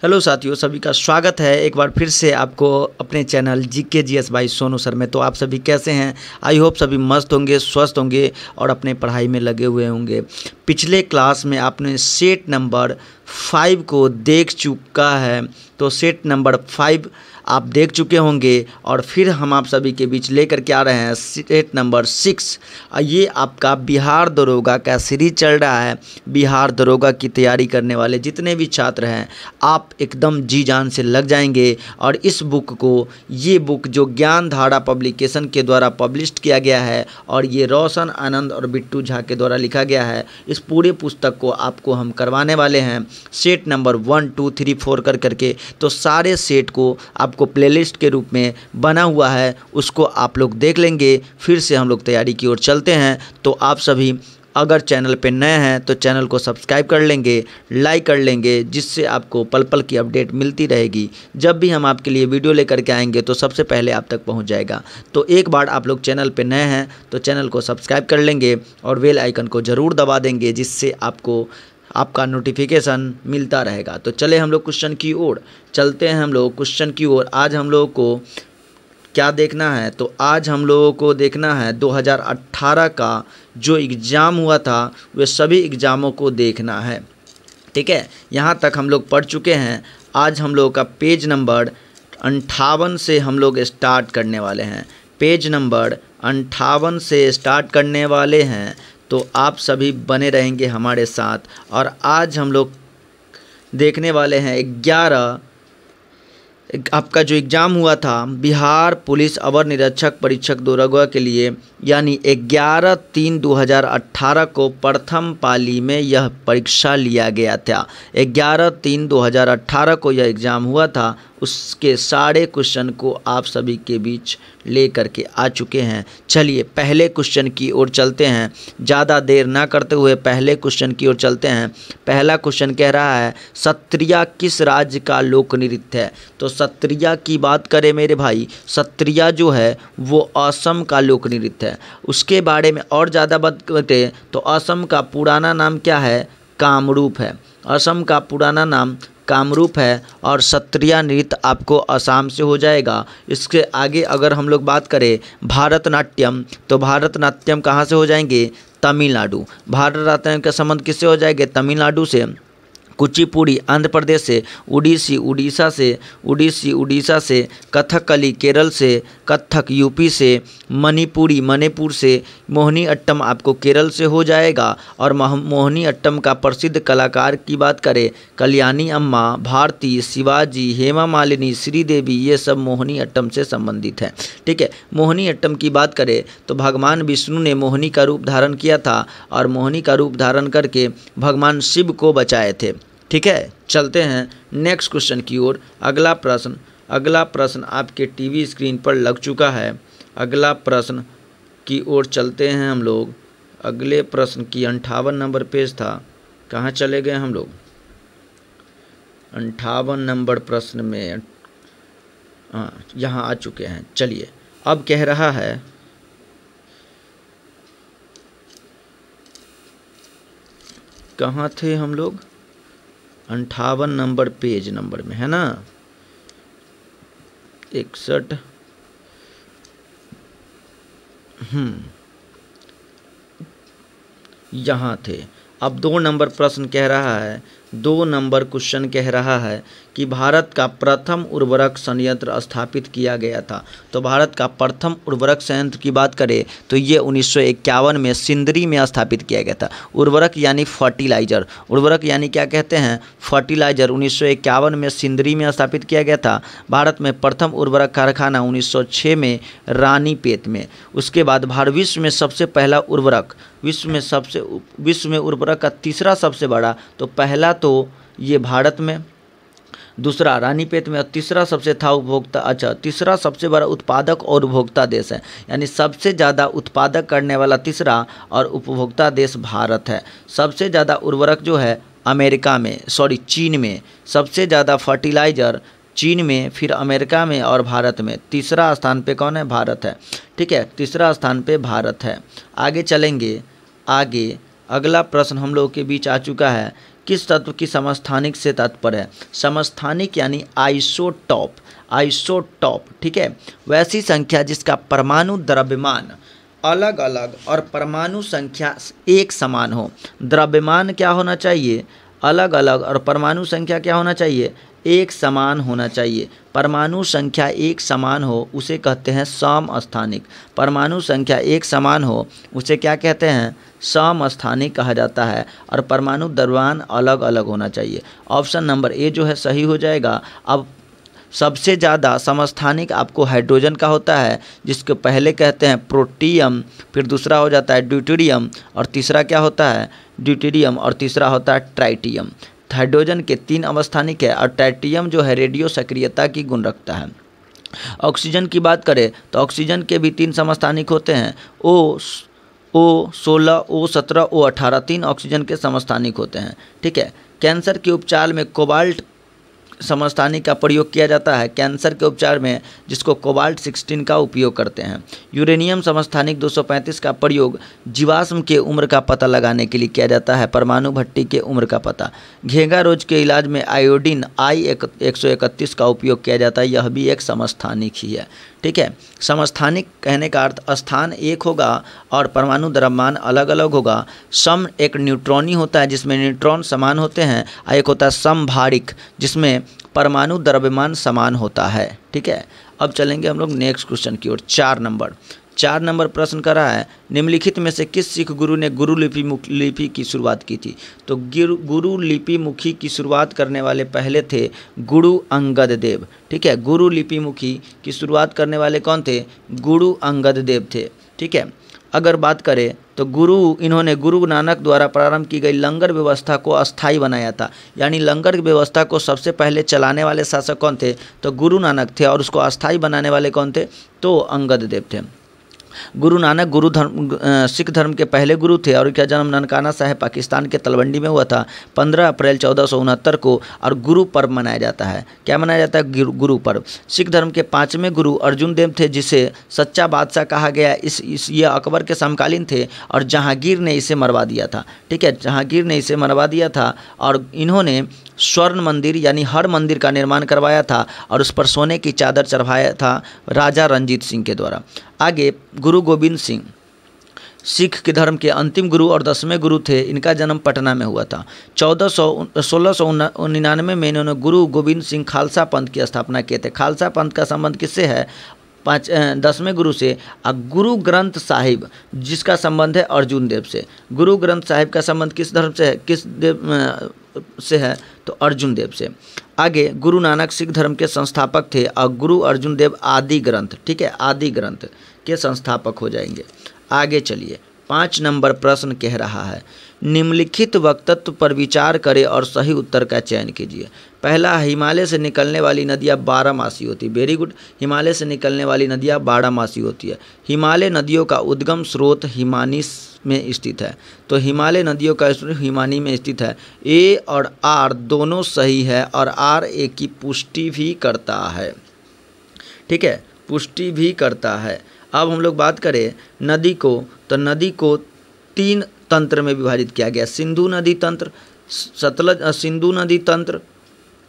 Hello साथियों, सभी का स्वागत है एक बार फिर से आपको अपने channel GK GS by Sonu sir में। तो आप सभी कैसे हैं? आई होप सभी मस्त होंगे, स्वस्थ होंगे और अपने पढ़ाई में लगे हुए होंगे। पिछले क्लास में आपने सेट नंबर 5 को देख चुका है, तो सेट नंबर 5 आप देख चुके होंगे और फिर हम आप सभी के बीच लेकर के आ रहे हैं सेट नंबर 6। ये आपका बिहार दरोगा का सीरीज चल रहा है। बिहार दरोगा की तैयारी करने वाले जितने भी छात्र हैं, आप एकदम जी जान से लग जाएंगे। और इस बुक को, ये बुक जो ज्ञान धारा पब्लिकेशन के द्वारा पब्लिश किया गया है और ये रोशन आनंद और बिट्टू झा के द्वारा लिखा गया है, इस पूरे पुस्तक को आपको हम करवाने वाले हैं सेट नंबर 1, 2, 3, 4 करके। तो सारे सेट को आपको प्लेलिस्ट के रूप में बना हुआ है, उसको आप लोग देख लेंगे। फिर से हम लोग तैयारी की ओर चलते हैं। तो आप सभी अगर चैनल पे नए हैं तो चैनल को सब्सक्राइब कर लेंगे, लाइक कर लेंगे, जिससे आपको पल पल की अपडेट मिलती रहेगी। जब भी हम आपके लिए वीडियो लेकर के आएंगे तो सबसे पहले आप तक पहुंच जाएगा। तो एक बार आप लोग चैनल पे नए हैं तो चैनल को सब्सक्राइब कर लेंगे और बेल आइकन को ज़रूर दबा देंगे, जिससे आपका नोटिफिकेशन मिलता रहेगा। तो चले हम लोग क्वेश्चन की ओर चलते हैं। हम लोग क्वेश्चन की ओर आज हम लोगों को क्या देखना है? तो आज हम लोगों को देखना है 2018 का जो एग्ज़ाम हुआ था, वे सभी एग्ज़ामों को देखना है। ठीक है, यहाँ तक हम लोग पढ़ चुके हैं। आज हम लोगों का पेज नंबर 58 से हम लोग स्टार्ट करने वाले हैं। पेज नंबर 58 से स्टार्ट करने वाले हैं, तो आप सभी बने रहेंगे हमारे साथ। और आज हम लोग देखने वाले हैं 11 आपका जो एग्ज़ाम हुआ था बिहार पुलिस अवर निरीक्षक परीक्षक दरोगा के लिए, यानी 11/3/2018 को प्रथम पाली में यह परीक्षा लिया गया था। 11/3/2018 को यह एग्ज़ाम हुआ था। उसके सारे क्वेश्चन को आप सभी के बीच ले करके आ चुके हैं। चलिए पहले क्वेश्चन की ओर चलते हैं, ज़्यादा देर ना करते हुए पहले क्वेश्चन की ओर चलते हैं। पहला क्वेश्चन कह रहा है, सत्रिया किस राज्य का लोक नृत्य है? तो सत्रिया की बात करें मेरे भाई, सत्रिया जो है वो असम का लोक नृत्य है। उसके बारे में और ज़्यादा बात करें तो असम का पुराना नाम क्या है? कामरूप है। असम का पुराना नाम कामरूप है और सत्रिया नृत्य आपको असम से हो जाएगा। इसके आगे अगर हम लोग बात करें भारतनाट्यम, तो भारतनाट्यम कहाँ से हो जाएंगे? तमिलनाडु। भारतनाट्यम का संबंध किससे हो जाएंगे? तमिलनाडु से। कुचिपुड़ी आंध्र प्रदेश से, उड़ीसी उड़ीसा से, कथकली केरल से, कथक यूपी से, मणिपुरी मणिपुर से, मोहिनी अट्टम आपको केरल से हो जाएगा। और मोहिनी अट्टम का प्रसिद्ध कलाकार की बात करें, कल्याणी अम्मा, भारती, शिवाजी, हेमा मालिनी, श्रीदेवी, ये सब मोहिनी अट्टम से संबंधित हैं। ठीक है, मोहिनी अट्टम की बात करें तो भगवान विष्णु ने मोहिनी का रूप धारण किया था और मोहिनी का रूप धारण करके भगवान शिव को बचाए थे। ठीक है, चलते हैं नेक्स्ट क्वेश्चन की ओर। अगला प्रश्न आपके टीवी स्क्रीन पर लग चुका है। अगला प्रश्न की ओर चलते हैं हम लोग। अगले प्रश्न की 58 नंबर पेज था, कहाँ चले गए हम लोग? 58 नंबर प्रश्न में, हाँ यहाँ आ चुके हैं। चलिए, अब कह रहा है, कहाँ थे हम लोग? 58 नंबर पेज नंबर में है ना, 61। यहाँ थे। अब 2 नंबर प्रश्न कह रहा है, 2 नंबर क्वेश्चन कह रहा है कि भारत का प्रथम उर्वरक संयंत्र स्थापित किया गया था। तो भारत का प्रथम उर्वरक संयंत्र की बात करें तो ये 1951 में सिंदरी में स्थापित किया गया था। उर्वरक यानी फर्टिलाइजर, उर्वरक यानी क्या कहते हैं? फर्टिलाइजर। 1951 में सिंदरी में स्थापित किया गया था। भारत में प्रथम उर्वरक कारखाना 1906 में रानीपेत में। उसके बाद भारत विश्व में सबसे पहला उर्वरक, विश्व में उर्वरक का तीसरा सबसे बड़ा, तो पहला तो ये भारत में, दूसरा रानीपेत में और तीसरा सबसे था उपभोक्ता, अच्छा तीसरा सबसे बड़ा उत्पादक और उपभोक्ता देश है, यानी सबसे ज़्यादा उत्पादक करने वाला तीसरा और उपभोक्ता देश भारत है। सबसे ज़्यादा उर्वरक जो है चीन में, सबसे ज़्यादा फर्टिलाइज़र चीन में, फिर अमेरिका में और भारत में। तीसरा स्थान पे कौन है? भारत है। ठीक है, तीसरा स्थान पे भारत है। आगे चलेंगे। आगे अगला प्रश्न हम लोगों के बीच आ चुका है किस तत्व की समस्थानिक से तात्पर्य है? समस्थानिक यानी आइसोटॉप, आइसोटॉप, ठीक है। वैसी संख्या जिसका परमाणु द्रव्यमान अलग अलग और परमाणु संख्या एक समान हो। द्रव्यमान क्या होना चाहिए? अलग अलग, और परमाणु संख्या क्या होना चाहिए? एक समान होना चाहिए। परमाणु संख्या एक समान हो उसे कहते हैं समस्थानिक। परमाणु संख्या एक समान हो उसे क्या कहते हैं? समस्थानिक कहा जाता है। और परमाणु द्रव्यमान अलग अलग होना चाहिए। ऑप्शन नंबर ए जो है सही हो जाएगा। अब सबसे ज़्यादा समस्थानिक आपको हाइड्रोजन का होता है, जिसको पहले कहते हैं प्रोटियम, फिर दूसरा हो जाता है ड्यूटेरियम, और तीसरा क्या होता है? ड्यूटेरियम, और तीसरा होता है ट्राइटियम। हाइड्रोजन के 3 अवस्थानिक है, और ट्राइटियम जो है रेडियो सक्रियता की गुण रखता है। ऑक्सीजन की बात करें तो ऑक्सीजन के भी 3 समस्थानिक होते हैं, O16, O17, O18, 3 ऑक्सीजन के समस्थानिक होते हैं, ठीक है। कैंसर के उपचार में कोबाल्ट समस्थानिक का प्रयोग किया जाता है, कैंसर के उपचार में, जिसको कोबाल्ट 16 का उपयोग करते हैं। यूरेनियम समस्थानिक 235 का प्रयोग जीवाश्म के उम्र का पता लगाने के लिए किया जाता है, परमाणु भट्टी के उम्र का पता। घेंघा रोग के इलाज में आयोडीन I-131 का उपयोग किया जाता है, यह भी एक समस्थानिक ही है, ठीक है। समस्थानिक कहने का अर्थ स्थान एक होगा और परमाणु द्रव्यमान अलग अलग होगा। सम एक न्यूट्रॉनी होता है जिसमें न्यूट्रॉन समान होते हैं, और एक होता है समभारिक जिसमें परमाणु द्रव्यमान समान होता है, ठीक है। अब चलेंगे हम लोग नेक्स्ट क्वेश्चन की ओर। 4 नंबर प्रश्न कर रहा है, निम्नलिखित में से किस सिख गुरु ने गुरु लिपि की शुरुआत की थी? तो गुरु लिपि मुखी की शुरुआत करने वाले पहले थे गुरु अंगद देव, ठीक है। गुरु लिपि मुखी की शुरुआत करने वाले कौन थे? गुरु अंगद देव थे, ठीक है। अगर बात करें तो इन्होंने गुरु नानक द्वारा प्रारंभ की गई लंगर व्यवस्था को अस्थायी बनाया था, यानी लंगर व्यवस्था को सबसे पहले चलाने वाले शासक कौन थे? तो गुरु नानक थे, और उसको अस्थायी बनाने वाले कौन थे? तो अंगद देव थे। गुरु नानक सिख धर्म के पहले गुरु थे, और इनका जन्म ननकाना साहिब पाकिस्तान के तलवंडी में हुआ था 15 अप्रैल 1469 को, और गुरु पर्व मनाया जाता है। क्या मनाया जाता है? गुरु पर्व। सिख धर्म के 5वें गुरु अर्जुन देव थे, जिसे सच्चा बादशाह कहा गया। ये अकबर के समकालीन थे, और जहांगीर ने इसे मरवा दिया था, ठीक है। जहांगीर ने इसे मरवा दिया था, और इन्होंने स्वर्ण मंदिर यानी हर मंदिर का निर्माण करवाया था, और उस पर सोने की चादर चढ़वाया था राजा रंजीत सिंह के द्वारा। आगे गुरु गोविंद सिंह सिख के धर्म के अंतिम गुरु और 10वें गुरु थे। इनका जन्म पटना में हुआ था। 1699 में इन्होंने गुरु गोविंद सिंह खालसा पंथ की स्थापना किए थे। खालसा पंथ का संबंध किससे है? 10वें गुरु से। गुरु ग्रंथ साहिब जिसका संबंध है अर्जुन देव से। गुरु ग्रंथ साहिब का संबंध किस धर्म से है? किस देव से है? तो अर्जुन देव से। आगे गुरु नानक सिख धर्म के संस्थापक थे, और गुरु अर्जुन देव आदि ग्रंथ, ठीक है, आदि ग्रंथ के संस्थापक हो जाएंगे। आगे चलिए, 5 नंबर प्रश्न कह रहा है, निम्नलिखित वक्तव्य पर विचार करें और सही उत्तर का चयन कीजिए। पहला, हिमालय से निकलने वाली नदियाँ 12मासी होती है। वेरी गुड, हिमालय से निकलने वाली नदियाँ 12मासी होती है। हिमालय नदियों का उद्गम स्रोत हिमानी में स्थित है, तो हिमालय नदियों का स्रोत हिमानी में स्थित है। ए और आर दोनों सही है, और आर ए की पुष्टि भी करता है, ठीक है, पुष्टि भी करता है। अब हम लोग बात करें नदी को, तो नदी को 3 तंत्र में विभाजित किया गया। सिंधु नदी तंत्र, सिंधु नदी तंत्र,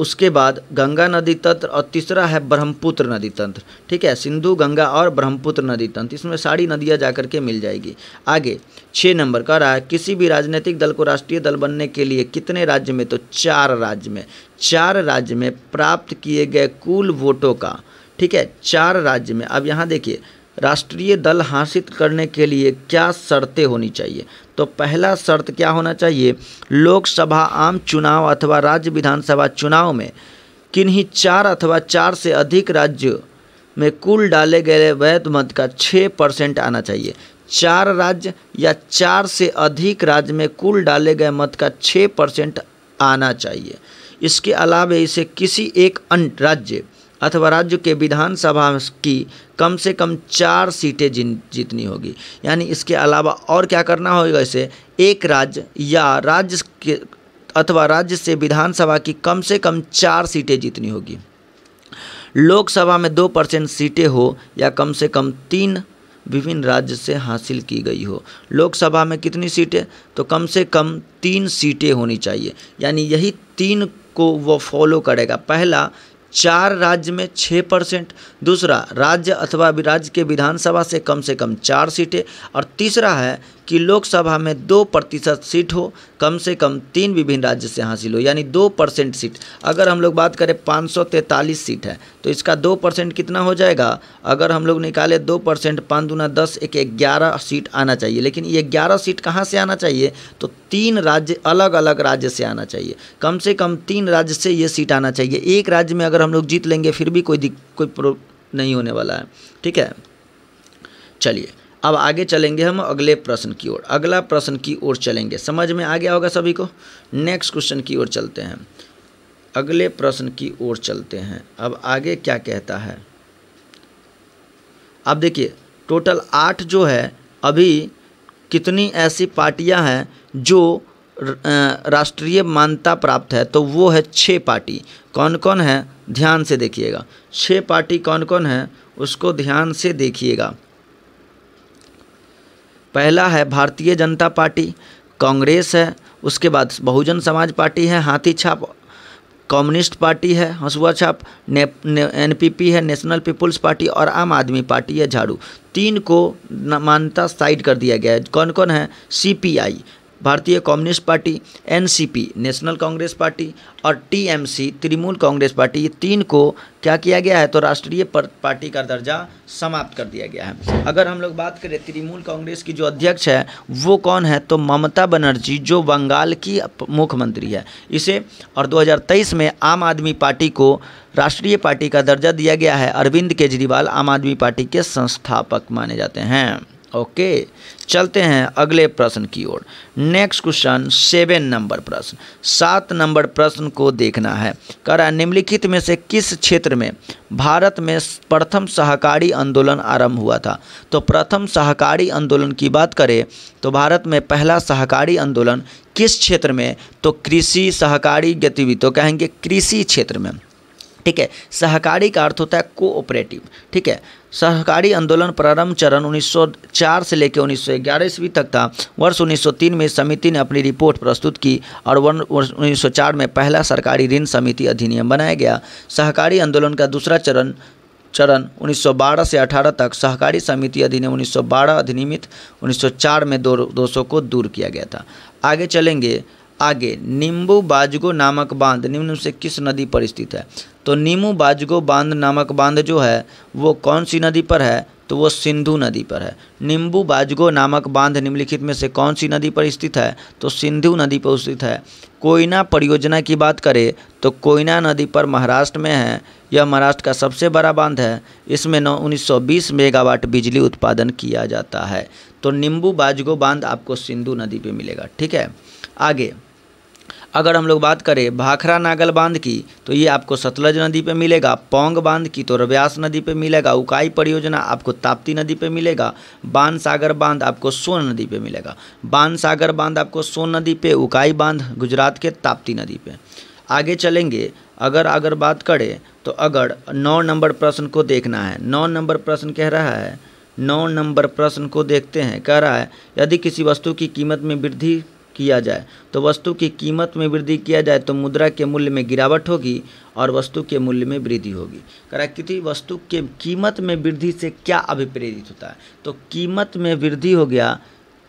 उसके बाद गंगा नदी तंत्र, और तीसरा है ब्रह्मपुत्र नदी तंत्र, ठीक है। सिंधु, गंगा और ब्रह्मपुत्र नदी तंत्र, इसमें सारी नदियाँ जाकर के मिल जाएगी। आगे 6 नंबर का रहा है, किसी भी राजनीतिक दल को राष्ट्रीय दल बनने के लिए कितने राज्य में? तो 4 राज्य में। 4 राज्य में प्राप्त किए गए कुल वोटों का, ठीक है, 4 राज्य में। अब यहाँ देखिए, राष्ट्रीय दल हासिल करने के लिए क्या शर्तें होनी चाहिए? तो पहला शर्त क्या होना चाहिए? लोकसभा आम चुनाव अथवा राज्य विधानसभा चुनाव में किन्हीं 4 अथवा 4 से अधिक राज्यों में कुल डाले गए वैध मत का 6% आना चाहिए। 4 राज्य या 4 से अधिक राज्य में कुल डाले गए मत का 6% आना चाहिए। इसके अलावा इसे किसी एक अन्य राज्य अथवा राज्य के विधानसभा की कम से कम 4 सीटें जीतनी होगी। यानी इसके अलावा और क्या करना होगा? इसे एक राज्य या राज्य के अथवा राज्य से विधानसभा की कम से कम 4 सीटें जीतनी होगी। लोकसभा में 2% सीटें हो या कम से कम 3 विभिन्न राज्य से हासिल की गई हो। लोकसभा में कितनी सीटें, तो कम से कम 3 सीटें होनी चाहिए, यानी यही 3 को वो फॉलो करेगा। पहला, 4 राज्य में 6%, दूसरा, राज्य अथवा राज्य के विधानसभा से कम 4 सीटें, और तीसरा है कि लोकसभा में 2% सीट हो, कम से कम 3 विभिन्न राज्य से हासिल हो, यानी 2% सीट। अगर हम लोग बात करें 543 सीट है तो इसका 2% कितना हो जाएगा, अगर हम लोग निकाले 2%, 5 दूना 10, 11 सीट आना चाहिए। लेकिन ये 11 सीट कहाँ से आना चाहिए, तो 3 राज्य, अलग अलग राज्य से आना चाहिए। कम से कम 3 राज्य से ये सीट आना चाहिए। एक राज्य में अगर हम लोग जीत लेंगे फिर भी कोई नहीं होने वाला है, ठीक है। चलिए अब आगे चलेंगे हम अगले प्रश्न की ओर। अगला प्रश्न की ओर चलेंगे, समझ में आ गया होगा सभी को। नेक्स्ट क्वेश्चन की ओर चलते हैं, अगले प्रश्न की ओर चलते हैं। अब आगे क्या कहता है, अब देखिए टोटल 8 जो है, अभी कितनी ऐसी पार्टियां हैं जो राष्ट्रीय मान्यता प्राप्त है, तो वो है 6 पार्टी। कौन कौन है, ध्यान से देखिएगा। 6 पार्टी कौन कौन है उसको ध्यान से देखिएगा। पहला है भारतीय जनता पार्टी, कांग्रेस है, उसके बाद बहुजन समाज पार्टी है, हाथी छाप, कम्युनिस्ट पार्टी है, हंसुआ छाप, एनपीपी है, नेशनल पीपुल्स पार्टी, और आम आदमी पार्टी है, झाड़ू। 3 को मान्यता साइड कर दिया गया है। कौन कौन है, सीपीआई भारतीय communist party, NCP national Congress party, और टीएमसी तृणमूल कांग्रेस पार्टी। ये 3 को क्या किया गया है, तो राष्ट्रीय पार्टी का दर्जा समाप्त कर दिया गया है। अगर हम लोग बात करें तृणमूल कांग्रेस की जो अध्यक्ष है वो कौन है, तो ममता बनर्जी, जो बंगाल की मुख्यमंत्री है। इसे और 2023 में आम आदमी पार्टी को राष्ट्रीय पार्टी का दर्जा दिया गया है। अरविंद केजरीवाल आम आदमी पार्टी के संस्थापक माने जाते हैं। ओके, चलते हैं अगले प्रश्न की ओर। नेक्स्ट क्वेश्चन 7 नंबर प्रश्न। 7 नंबर प्रश्न को देखना है। कह रहा है निम्नलिखित में से किस क्षेत्र में भारत में प्रथम सहकारी आंदोलन आरंभ हुआ था। तो प्रथम सहकारी आंदोलन की बात करें तो भारत में पहला सहकारी आंदोलन किस क्षेत्र में, तो कृषि सहकारी गतिविधि, तो कहेंगे कृषि क्षेत्र में, ठीक है। सहकारी का अर्थ होता है कोऑपरेटिव, ठीक है। सहकारी आंदोलन प्रारंभ चरण 1904 से लेकर 1911 ईस्वी तक था। वर्ष 1903 में समिति ने अपनी रिपोर्ट प्रस्तुत की और 1904 में पहला सरकारी ऋण समिति अधिनियम बनाया गया। सहकारी आंदोलन का दूसरा चरण 1912 से 18 तक सहकारी समिति अधिनियम 1912 अधिनियमित 1904 में 200 को दूर किया गया था। आगे चलेंगे, आगे नींबू बाजगो नामक बांध निम्न में से किस नदी पर स्थित है। तो नींबू बाजगो बांध नामक बांध जो है वो कौन सी नदी पर है, तो वो सिंधु नदी पर है। नींबू बाजगो नामक बांध निम्नलिखित में से कौन सी नदी पर स्थित है, तो सिंधु नदी पर स्थित है। कोयना परियोजना की बात करें तो कोयना नदी पर महाराष्ट्र में है। यह महाराष्ट्र का सबसे बड़ा बांध है। इसमें 1920 मेगावाट बिजली उत्पादन किया जाता है। तो नींबू बाजगो बांध आपको सिंधु नदी पे मिलेगा, ठीक है। आगे अगर हम लोग बात करें भाखरा नागल बांध की तो ये आपको सतलज नदी पे मिलेगा। पौंग बांध की तो व्यास नदी पे मिलेगा। उकाई परियोजना आपको ताप्ती नदी पे मिलेगा। बाण सागर बांध आपको सोन नदी पे मिलेगा। बाण सागर बांध आपको सोन नदी पे, उकाई बांध गुजरात के ताप्ती नदी पे। आगे चलेंगे, अगर बात करें तो अगर 9 नंबर प्रश्न को देखना है। 9 नंबर प्रश्न कह रहा है, 9 नंबर प्रश्न को देखते हैं। कह रहा है यदि किसी वस्तु की कीमत में वृद्धि किया जाए तो वस्तु की कीमत में वृद्धि किया जाए तो मुद्रा के मूल्य में गिरावट होगी और वस्तु के मूल्य में वृद्धि होगी। कह रहा है किसी वस्तु के कीमत में वृद्धि से क्या अभिप्रेरित होता है, तो कीमत में वृद्धि हो गया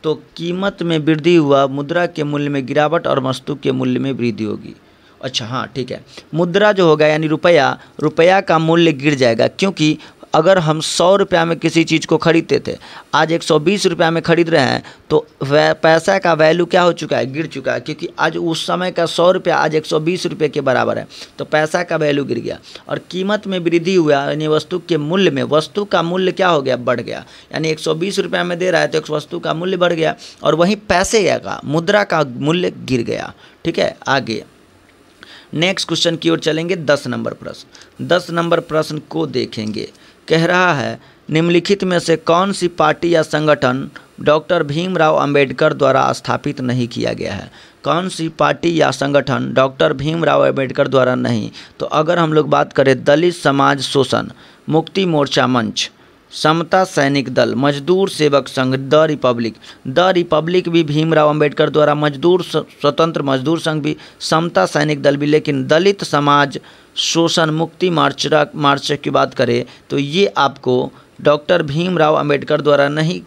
तो कीमत में वृद्धि हुआ, मुद्रा के मूल्य में गिरावट और वस्तु के मूल्य में वृद्धि होगी। अच्छा हाँ ठीक है, मुद्रा जो होगा यानी रुपया का मूल्य गिर जाएगा, क्योंकि अगर हम 100 रुपया में किसी चीज़ को खरीदते थे, आज 120 रुपया में खरीद रहे हैं तो पैसा का वैल्यू क्या हो चुका है, गिर चुका है, क्योंकि आज उस समय का 100 रुपया आज 120 रुपये के बराबर है, तो पैसा का वैल्यू गिर गया। और कीमत में वृद्धि हुआ यानी वस्तु के मूल्य में, वस्तु का मूल्य क्या हो गया, बढ़ गया। यानी 120 रुपया में दे रहा है तो एक वस्तु का मूल्य बढ़ गया और वहीं पैसे का मुद्रा का मूल्य गिर गया। ठीक है, आगे नेक्स्ट क्वेश्चन की ओर चलेंगे। 10 नंबर प्रश्न, 10 नंबर प्रश्न को देखेंगे। कह रहा है निम्नलिखित में से कौन सी पार्टी या संगठन डॉक्टर भीमराव अंबेडकर द्वारा स्थापित नहीं किया गया है। कौन सी पार्टी या संगठन डॉक्टर भीमराव अंबेडकर द्वारा नहीं, तो अगर हम लोग बात करें दलित समाज शोषण मुक्ति मोर्चा मंच, समता सैनिक दल, मजदूर सेवक संघ, द रिपब्लिक भी भीमराव अंबेडकर द्वारा, मजदूर स्वतंत्र मजदूर संघ भी, समता सैनिक दल भी। लेकिन दलित समाज शोषण मुक्ति मार्च की बात करें तो ये आपको डॉक्टर भीमराव अंबेडकर द्वारा नहीं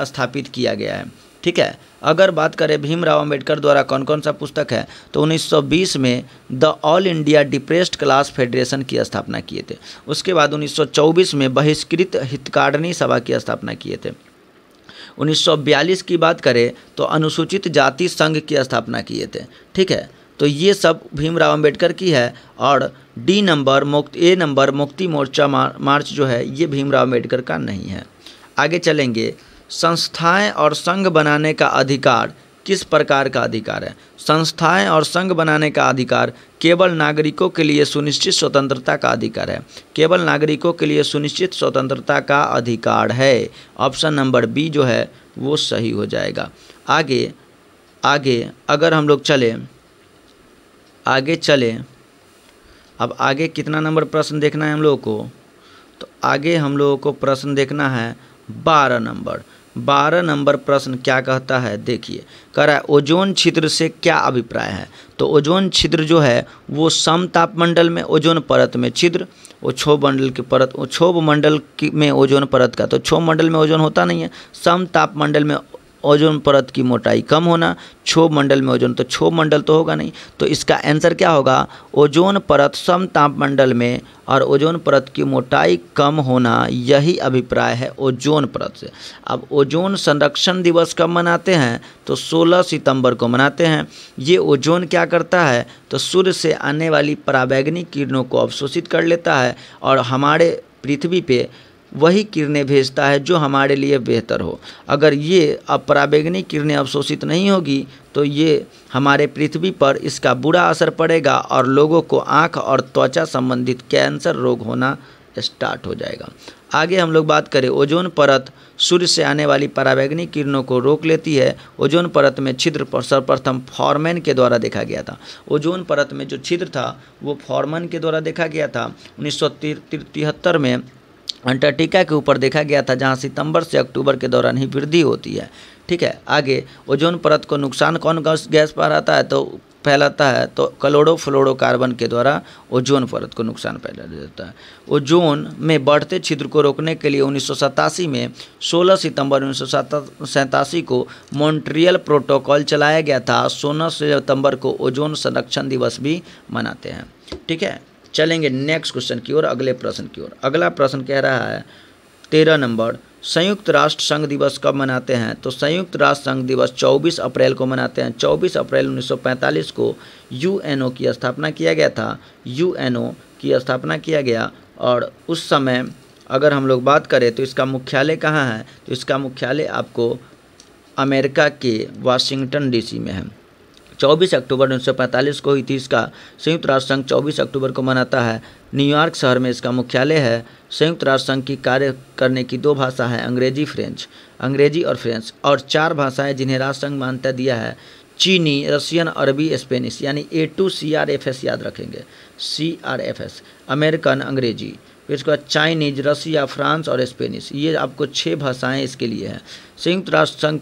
स्थापित किया गया है। ठीक है, अगर बात करें भीमराव अंबेडकर द्वारा कौन कौन सा पुस्तक है तो 1920 में the all India depressed class federation की स्थापना किए थे। उसके बाद 1924 में बहिष्कृत हितकारिणी सभा की स्थापना किए थे। 1942 की बात करें तो अनुसूचित जाति संघ की स्थापना किए थे। ठीक है, तो ये सब भीमराव अंबेडकर की है। और ए नंबर मुक्ति मोर्चा मार्च जो है ये भीमराव अंबेडकर का नहीं है। आगे चलेंगे, संस्थाएं और संघ बनाने का अधिकार किस प्रकार का अधिकार है? संस्थाएं और संघ बनाने का अधिकार केवल नागरिकों के लिए सुनिश्चित स्वतंत्रता का अधिकार है। केवल नागरिकों के लिए सुनिश्चित स्वतंत्रता का अधिकार है। ऑप्शन नंबर बी जो है वो सही हो जाएगा। आगे अगर हम लोग चलें अब आगे कितना नंबर प्रश्न देखना है हम लोगों को? तो आगे हम लोगों को प्रश्न देखना है 12 नंबर प्रश्न क्या कहता है देखिए, कह रहा है ओजोन छिद्र से क्या अभिप्राय है? तो ओजोन छिद्र जो है वो समतापमंडल में ओजोन परत में छिद्र, क्षोभ मंडल में ओजोन परत का, तो क्षोभ मंडल में ओजोन होता नहीं है। समतापमंडल में ओजोन परत की मोटाई कम होना, क्षोभ मंडल में ओजोन, तो क्षोभ मंडल तो होगा नहीं, तो इसका आंसर क्या होगा? ओजोन परत समतापमंडल में और ओजोन परत की मोटाई कम होना, यही अभिप्राय है ओजोन परत से। अब ओजोन संरक्षण दिवस कब मनाते हैं? तो 16 सितंबर को मनाते हैं। ये ओजोन क्या करता है? तो सूर्य से आने वाली पराबैंगनी किरणों को अवशोषित कर लेता है और हमारे पृथ्वी पे वही किरणें भेजता है जो हमारे लिए बेहतर हो। अगर ये पराबैंगनी किरणें अवशोषित नहीं होगी तो ये हमारे पृथ्वी पर इसका बुरा असर पड़ेगा और लोगों को आँख और त्वचा संबंधित कैंसर रोग होना स्टार्ट हो जाएगा। आगे हम लोग बात करें, ओजोन परत सूर्य से आने वाली पराबैंगनी किरणों को रोक लेती है। ओजोन परत में छिद्र सर्वप्रथम फॉरमैन के द्वारा देखा गया था। ओजोन परत में जो छिद्र था वो फॉरमैन के द्वारा देखा गया था। 1973 में अंटार्कटिका के ऊपर देखा गया था, जहां सितंबर से अक्टूबर के दौरान ही वृद्धि होती है। ठीक है, आगे ओजोन परत को नुकसान कौन गैस फैलाता है? तो फैलाता है तो क्लोरोफ्लोरोकार्बन के द्वारा ओजोन परत को नुकसान फैला देता है। ओजोन में बढ़ते छिद्र को रोकने के लिए 1987 में 16 सितंबर 1987 को मॉन्ट्रियल प्रोटोकॉल चलाया गया था। 16 सितंबर को ओजोन संरक्षण दिवस भी मनाते हैं। ठीक है, चलेंगे नेक्स्ट क्वेश्चन की ओर, अगले प्रश्न की ओर। अगला प्रश्न कह रहा है 13 नंबर, संयुक्त राष्ट्र संघ दिवस कब मनाते हैं? तो संयुक्त राष्ट्र संघ दिवस 24 अप्रैल को मनाते हैं। 24 अप्रैल 1945 को यूएनओ की स्थापना किया गया था। यूएनओ की स्थापना किया गया और उस समय अगर हम लोग बात करें तो इसका मुख्यालय कहाँ है? तो इसका मुख्यालय आपको अमेरिका के वाशिंगटन डीसी में है। 24 अक्टूबर 1945 को हुई थी इसका संयुक्त राष्ट्र संघ 24 अक्टूबर को मनाता है। न्यूयॉर्क शहर में इसका मुख्यालय है। संयुक्त राष्ट्र संघ की कार्य करने की 2 भाषा है, अंग्रेजी और फ्रेंच, और 4 भाषाएं जिन्हें राष्ट्र संघ मान्यता दिया है, चीनी, रशियन, अरबी, स्पेनिश, यानी A2 CRFS याद रखेंगे, CRFS, अमेरिकन अंग्रेजी, फिर इसके बाद चाइनीज, रसिया, फ्रांस और स्पेनिश। ये आपको 6 भाषाएं इसके लिए हैं। संयुक्त राष्ट्र संघ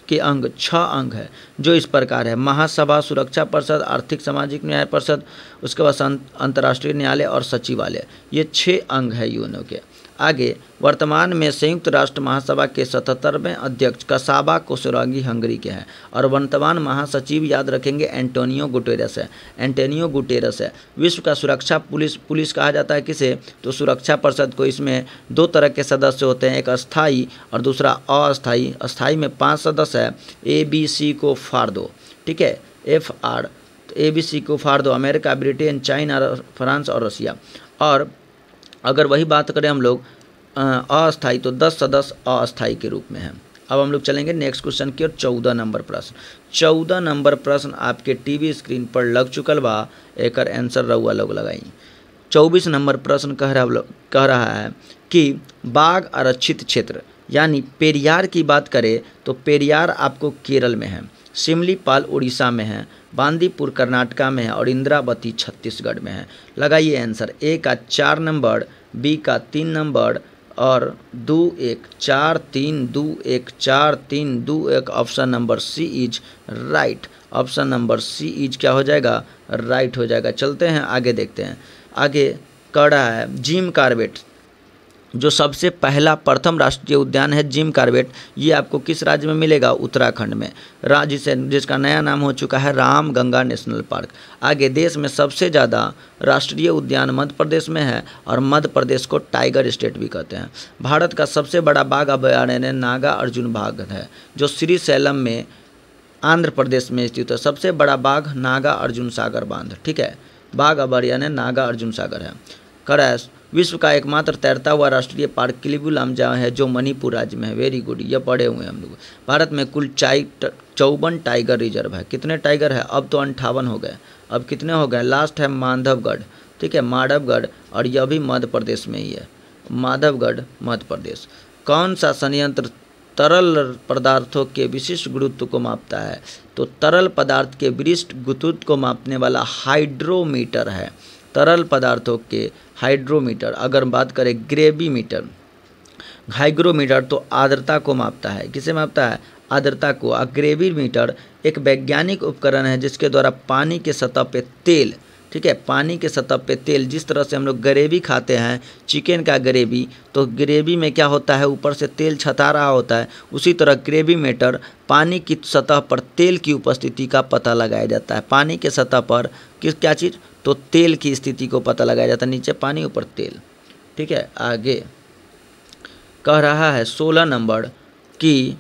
के अंग 6 अंग है जो इस प्रकार है: महासभा, सुरक्षा परिषद, आर्थिक सामाजिक न्याय परिषद, उसके बाद अंतर्राष्ट्रीय न्यायालय और सचिवालय। ये 6 अंग है यूएनओ के। आगे वर्तमान में संयुक्त राष्ट्र महासभा के 77वें अध्यक्ष कसाबा कोसोरागी हंगरी के हैं और वर्तमान महासचिव याद रखेंगे एंटोनियो गुटेरस है। विश्व का सुरक्षा पुलिस कहा जाता है किसे? तो सुरक्षा परिषद को। इसमें 2 तरह के सदस्य होते हैं, एक अस्थाई और दूसरा अस्थाई। अस्थाई में 5 सदस्य है, ABC को फाड़ दो। ठीक है, FR, ABC को फाड़ दो, अमेरिका, ब्रिटेन, चाइना, फ्रांस और रसिया। और अगर वही बात करें हम लोग अस्थाई, तो 10 सदस्य अस्थाई के रूप में हैं। अब हम लोग चलेंगे नेक्स्ट क्वेश्चन की ओर। 14 नंबर प्रश्न। 14 नंबर प्रश्न आपके टीवी स्क्रीन पर लग चुकल बा, एकर आंसर रउआ लोग लगाई। 24 नंबर प्रश्न कह रहा है कि बाघ आरक्षित क्षेत्र यानी पेरियार की बात करें तो पेरियार आपको केरल में है। सिमलीपाल उड़ीसा में है, बांदीपुर कर्नाटका में है और इंद्रावती छत्तीसगढ़ में है। लगाइए आंसर। ए का 4 नंबर, बी का 3 नंबर और 2 1 4 3 2 1 4 3 2 1। Option number C is right. Option number C is क्या हो जाएगा? राइट हो जाएगा। चलते हैं आगे, देखते हैं आगे। कह रहा है जिम कॉर्बेट, जो सबसे पहला प्रथम राष्ट्रीय उद्यान है जिम कॉर्बेट, ये आपको किस राज्य में मिलेगा? उत्तराखंड में। जिसका नया नाम हो चुका है रामगंगा नेशनल पार्क। आगे, देश में सबसे ज़्यादा राष्ट्रीय उद्यान मध्य प्रदेश में है और मध्य प्रदेश को टाइगर स्टेट भी कहते हैं। भारत का सबसे बड़ा बाघ अभयारण्य नागा अर्जुन बाघ है, जो श्रीशैलम में आंध्र प्रदेश में स्थित है। सबसे बड़ा बाघ नागा अर्जुन सागर बांध, ठीक है, बाघ अभयारण्य नागा अर्जुन सागर है। करैस, विश्व का एकमात्र तैरता हुआ राष्ट्रीय पार्क किलिबुलामजा है, जो मणिपुर राज्य में है। वेरी गुड, ये पढ़े हुए हैं हम लोग। भारत में कुल 54 टाइगर रिजर्व है। कितने टाइगर है? अब तो 58 हो गए, अब कितने हो गए? लास्ट है माधवगढ़, ठीक है, माधवगढ़, और यह भी मध्य प्रदेश में ही है, माधवगढ़ मध्य प्रदेश। कौन सा संयंत्र तरल पदार्थों के विशिष्ट गुरुत्व को मापता है? तो तरल पदार्थ के विशिष्ट गुरुत्व को मापने वाला हाइड्रोमीटर है। तरल पदार्थों के हाइड्रोमीटर। अगर बात करें ग्रेविमीटर, हाइग्रोमीटर तो आर्द्रता को मापता है। किसे मापता है? आर्द्रता को। ग्रेविमीटर एक वैज्ञानिक उपकरण है जिसके द्वारा पानी के सतह पे तेल, ठीक है, पानी के सतह पे तेल, जिस तरह से हम लोग ग्रेवी खाते हैं, चिकन का ग्रेवी, तो ग्रेवी में क्या होता है? ऊपर से तेल छता रहा होता है। उसी तरह ग्रेविमीटर पानी की सतह पर तेल की उपस्थिति का पता लगाया जाता है। पानी के सतह पर क्या चीज़? तो तेल की स्थिति को पता लगाया जाता है। नीचे पानी, ऊपर तेल, ठीक है। आगे कह रहा है 16 नंबर की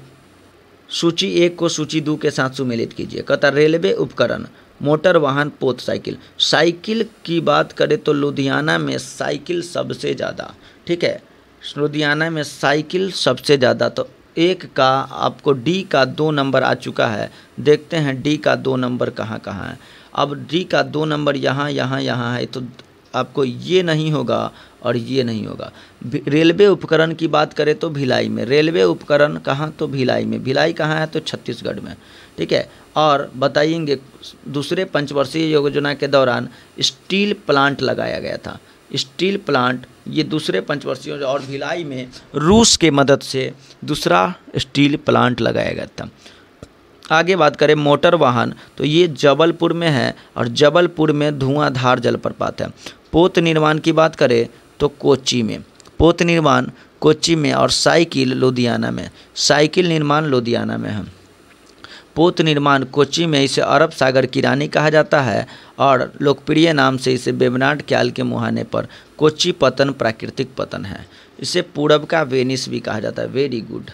सूची 1 को सूची 2 के साथ सुमेलित कीजिए। कहता रेलवे उपकरण, मोटर वाहन, पोत साइकिल। साइकिल की बात करें तो लुधियाना में साइकिल सबसे ज़्यादा, ठीक है, लुधियाना में साइकिल सबसे ज़्यादा। तो 1 का आपको डी का 2 नंबर आ चुका है। देखते हैं डी का 2 नंबर कहाँ कहाँ है। अब डी का 2 नंबर यहाँ है, तो आपको ये नहीं होगा और ये नहीं होगा। रेलवे उपकरण की बात करें तो भिलाई में। रेलवे उपकरण कहाँ? तो भिलाई में। भिलाई कहाँ है? तो छत्तीसगढ़ में, ठीक है। और बताइएंगे दूसरे पंचवर्षीय योजना के दौरान स्टील प्लांट लगाया गया था। स्टील प्लांट ये दूसरे पंचवर्षीय, और भिलाई में रूस के मदद से दूसरा स्टील प्लांट लगाया गया था। आगे बात करें मोटर वाहन, तो ये जबलपुर में है और जबलपुर में धुआंधार जलप्रपात है। पोत निर्माण की बात करें तो कोच्चि में, पोत निर्माण कोच्चि में, और साइकिल लुधियाना में। साइकिल निर्माण लुधियाना में है। पोत निर्माण कोच्चि में। इसे अरब सागर की रानी कहा जाता है और लोकप्रिय नाम से इसे बेबनाड क्याल के मुहाने पर कोच्चि पतन प्राकृतिक पतन है। इसे पूरब का वेनिस भी कहा जाता है। Very good.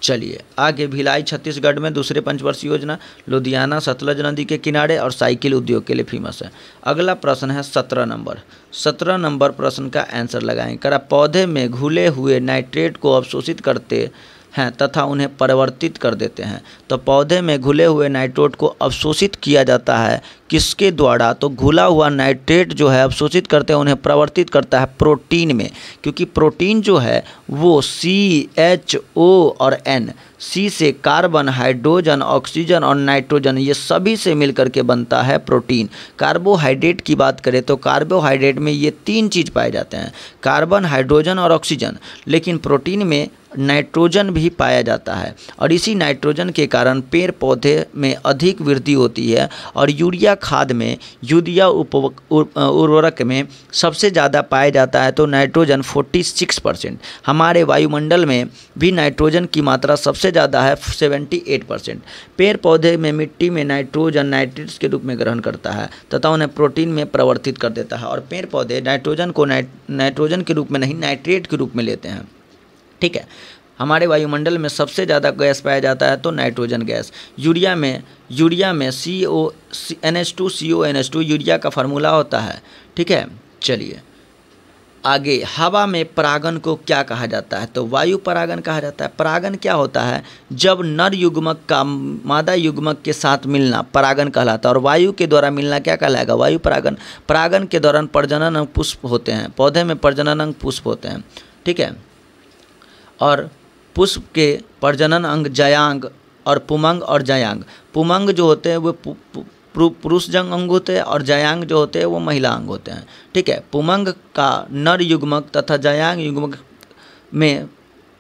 चलिए आगे, भिलाई छत्तीसगढ़ में दूसरे पंचवर्षीय योजना, लुधियाना सतलज नदी के किनारे और साइकिल उद्योग के लिए फेमस है। अगला प्रश्न है 17 नंबर। 17 नंबर प्रश्न का आंसर लगाएं। करा पौधे में घुले हुए नाइट्रेट को अवशोषित करते हैं तथा उन्हें परिवर्तित कर देते हैं। तो पौधे में घुले हुए नाइट्रेट को अवशोषित किया जाता है किसके द्वारा? तो घुला हुआ नाइट्रेट जो है अवशोषित करते हैं, उन्हें परिवर्तित करता है प्रोटीन में, क्योंकि प्रोटीन जो है वो CHO और N, C से कार्बन, हाइड्रोजन, ऑक्सीजन और नाइट्रोजन, ये सभी से मिलकर के बनता है प्रोटीन। कार्बोहाइड्रेट की बात करें तो कार्बोहाइड्रेट में ये 3 चीज़ पाए जाते हैं, कार्बन, हाइड्रोजन और ऑक्सीजन। लेकिन प्रोटीन में नाइट्रोजन भी पाया जाता है और इसी नाइट्रोजन के कारण पेड़ पौधे में अधिक वृद्धि होती है। और यूरिया खाद में, यूरिया उर्वरक में सबसे ज़्यादा पाया जाता है तो नाइट्रोजन 46%। हमारे वायुमंडल में भी नाइट्रोजन की मात्रा सबसे ज़्यादा है 78%। पेड़ पौधे में मिट्टी में नाइट्रोजन नाइट्रेट्स के रूप में ग्रहण करता है तथा उन्हें प्रोटीन में परिवर्तित कर देता है। और पेड़ पौधे नाइट्रोजन को नाइट्रोजन के रूप में नहीं, नाइट्रेट के रूप में लेते हैं, ठीक है। हमारे वायुमंडल में सबसे ज़्यादा गैस पाया जाता है तो नाइट्रोजन गैस। यूरिया में NH2CO यूरिया का फार्मूला होता है, ठीक है। चलिए आगे, हवा में परागन को क्या कहा जाता है? तो वायु परागन कहा जाता है। परागन क्या होता है? जब नर युग्मक का मादा युग्मक के साथ मिलना परागन कहलाता है। और वायु के द्वारा मिलना क्या कहलाएगा? वायु परागन। परागन के दौरान प्रजनन अंग पुष्प होते हैं, पौधे में प्रजनन अंग पुष्प होते हैं, ठीक है। और पुष्प के प्रजनन अंग जयांग और पुमंग और जयांग। पुमंग जो होते हैं वो पुरुष जंग अंग होते हैं और जयांग जो होते हैं वो महिला अंग होते हैं। ठीक है, पुमंग का नर युग्मक तथा जयांग युग्मक में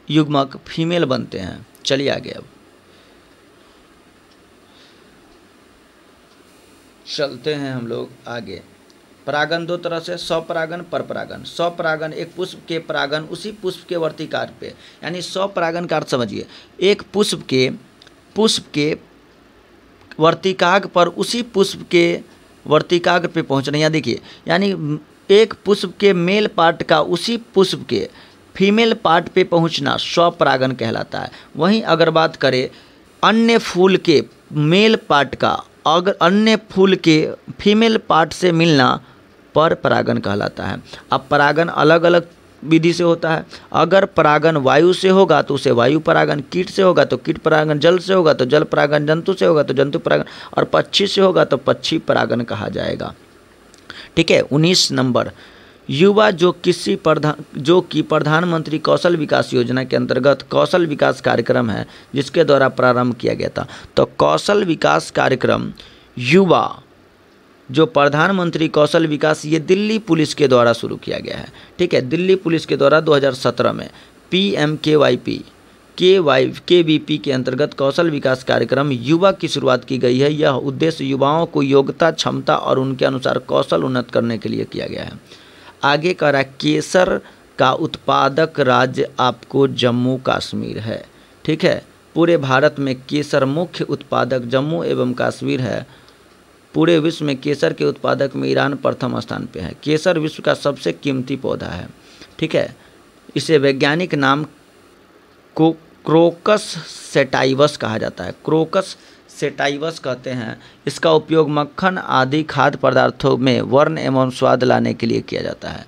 युग्मक फीमेल बनते हैं। चलिए आगे अब चलते हैं हम लोग आगे। परागन दो तरह से, स्वपरागन, परपरागन। स्वपरागन एक पुष्प के परागन उसी पुष्प के वर्तिकाग्र पे, यानी स्वपरागन का अर्थ समझिए, एक पुष्प के वर्तिकाग्र पर उसी पुष्प के वर्तिकाग्र पे पहुंचना। यहाँ देखिए, यानी एक पुष्प के मेल पार्ट का उसी पुष्प के फीमेल पार्ट पे पहुंचना स्वपरागन कहलाता है। वहीं अगर बात करें अन्य फूल के मेल पार्ट का, अगर अन्य फूल के फीमेल पार्ट से मिलना पर परागन कहलाता है। अब परागन अलग अलग विधि से होता है। अगर परागन वायु से होगा तो उसे वायु परागन, कीट से होगा तो कीट परागन, जल से होगा तो जल परागन, जंतु से होगा तो जंतु परागन और पक्षी से होगा तो पक्षी परागन कहा जाएगा। ठीक है। 19 नंबर, युवा जो कि प्रधानमंत्री कौशल विकास योजना के अंतर्गत कौशल विकास कार्यक्रम है जिसके द्वारा प्रारंभ किया गया था। तो कौशल विकास कार्यक्रम युवा जो प्रधानमंत्री कौशल विकास, ये दिल्ली पुलिस के द्वारा शुरू किया गया है। ठीक है, दिल्ली पुलिस के द्वारा 2017 में KVP के अंतर्गत कौशल विकास कार्यक्रम युवा की शुरुआत की गई है। यह उद्देश्य युवाओं को योग्यता, क्षमता और उनके अनुसार कौशल उन्नत करने के लिए किया गया है। आगे कह रहा है केसर का उत्पादक राज्य आपको जम्मू कश्मीर है। ठीक है, पूरे भारत में केसर मुख्य उत्पादक जम्मू एवं कश्मीर है। पूरे विश्व में केसर के उत्पादक में ईरान प्रथम स्थान पे है। केसर विश्व का सबसे कीमती पौधा है। ठीक है, इसे वैज्ञानिक नाम को क्रोकस सेटाइवस कहा जाता है। क्रोकस सेटाइवस कहते हैं। इसका उपयोग मक्खन आदि खाद्य पदार्थों में वर्ण एवं स्वाद लाने के लिए किया जाता है।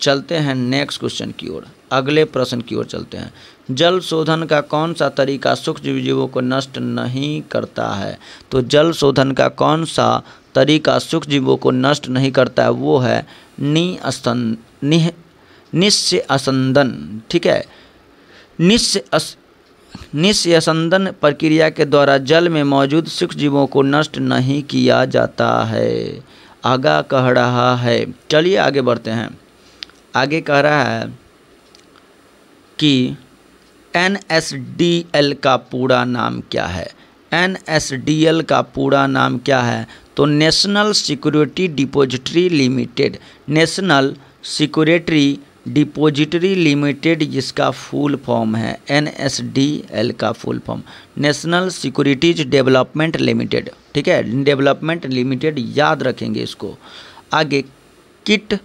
चलते हैं नेक्स्ट क्वेश्चन की ओर, अगले प्रश्न की ओर चलते हैं। जल शोधन का कौन सा तरीका सूक्ष्म जीवों को नष्ट नहीं करता है? तो जल शोधन का कौन सा तरीका सूक्ष्म जीवों को नष्ट नहीं करता है? वो है निस्यसंदन। ठीक है, निस्यसंदन प्रक्रिया के द्वारा जल में मौजूद सूक्ष्म जीवों को नष्ट नहीं किया जाता है। आगा कह रहा है, चलिए आगे बढ़ते हैं। आगे कह रहा है कि NSDL का पूरा नाम क्या है? NSDL का पूरा नाम क्या है? तो national security depository limited. National security depository limited जिसका फुल फॉर्म है। NSDL का full form national securities development limited. ठीक है, डेवलपमेंट लिमिटेड याद रखेंगे इसको। आगे, कीट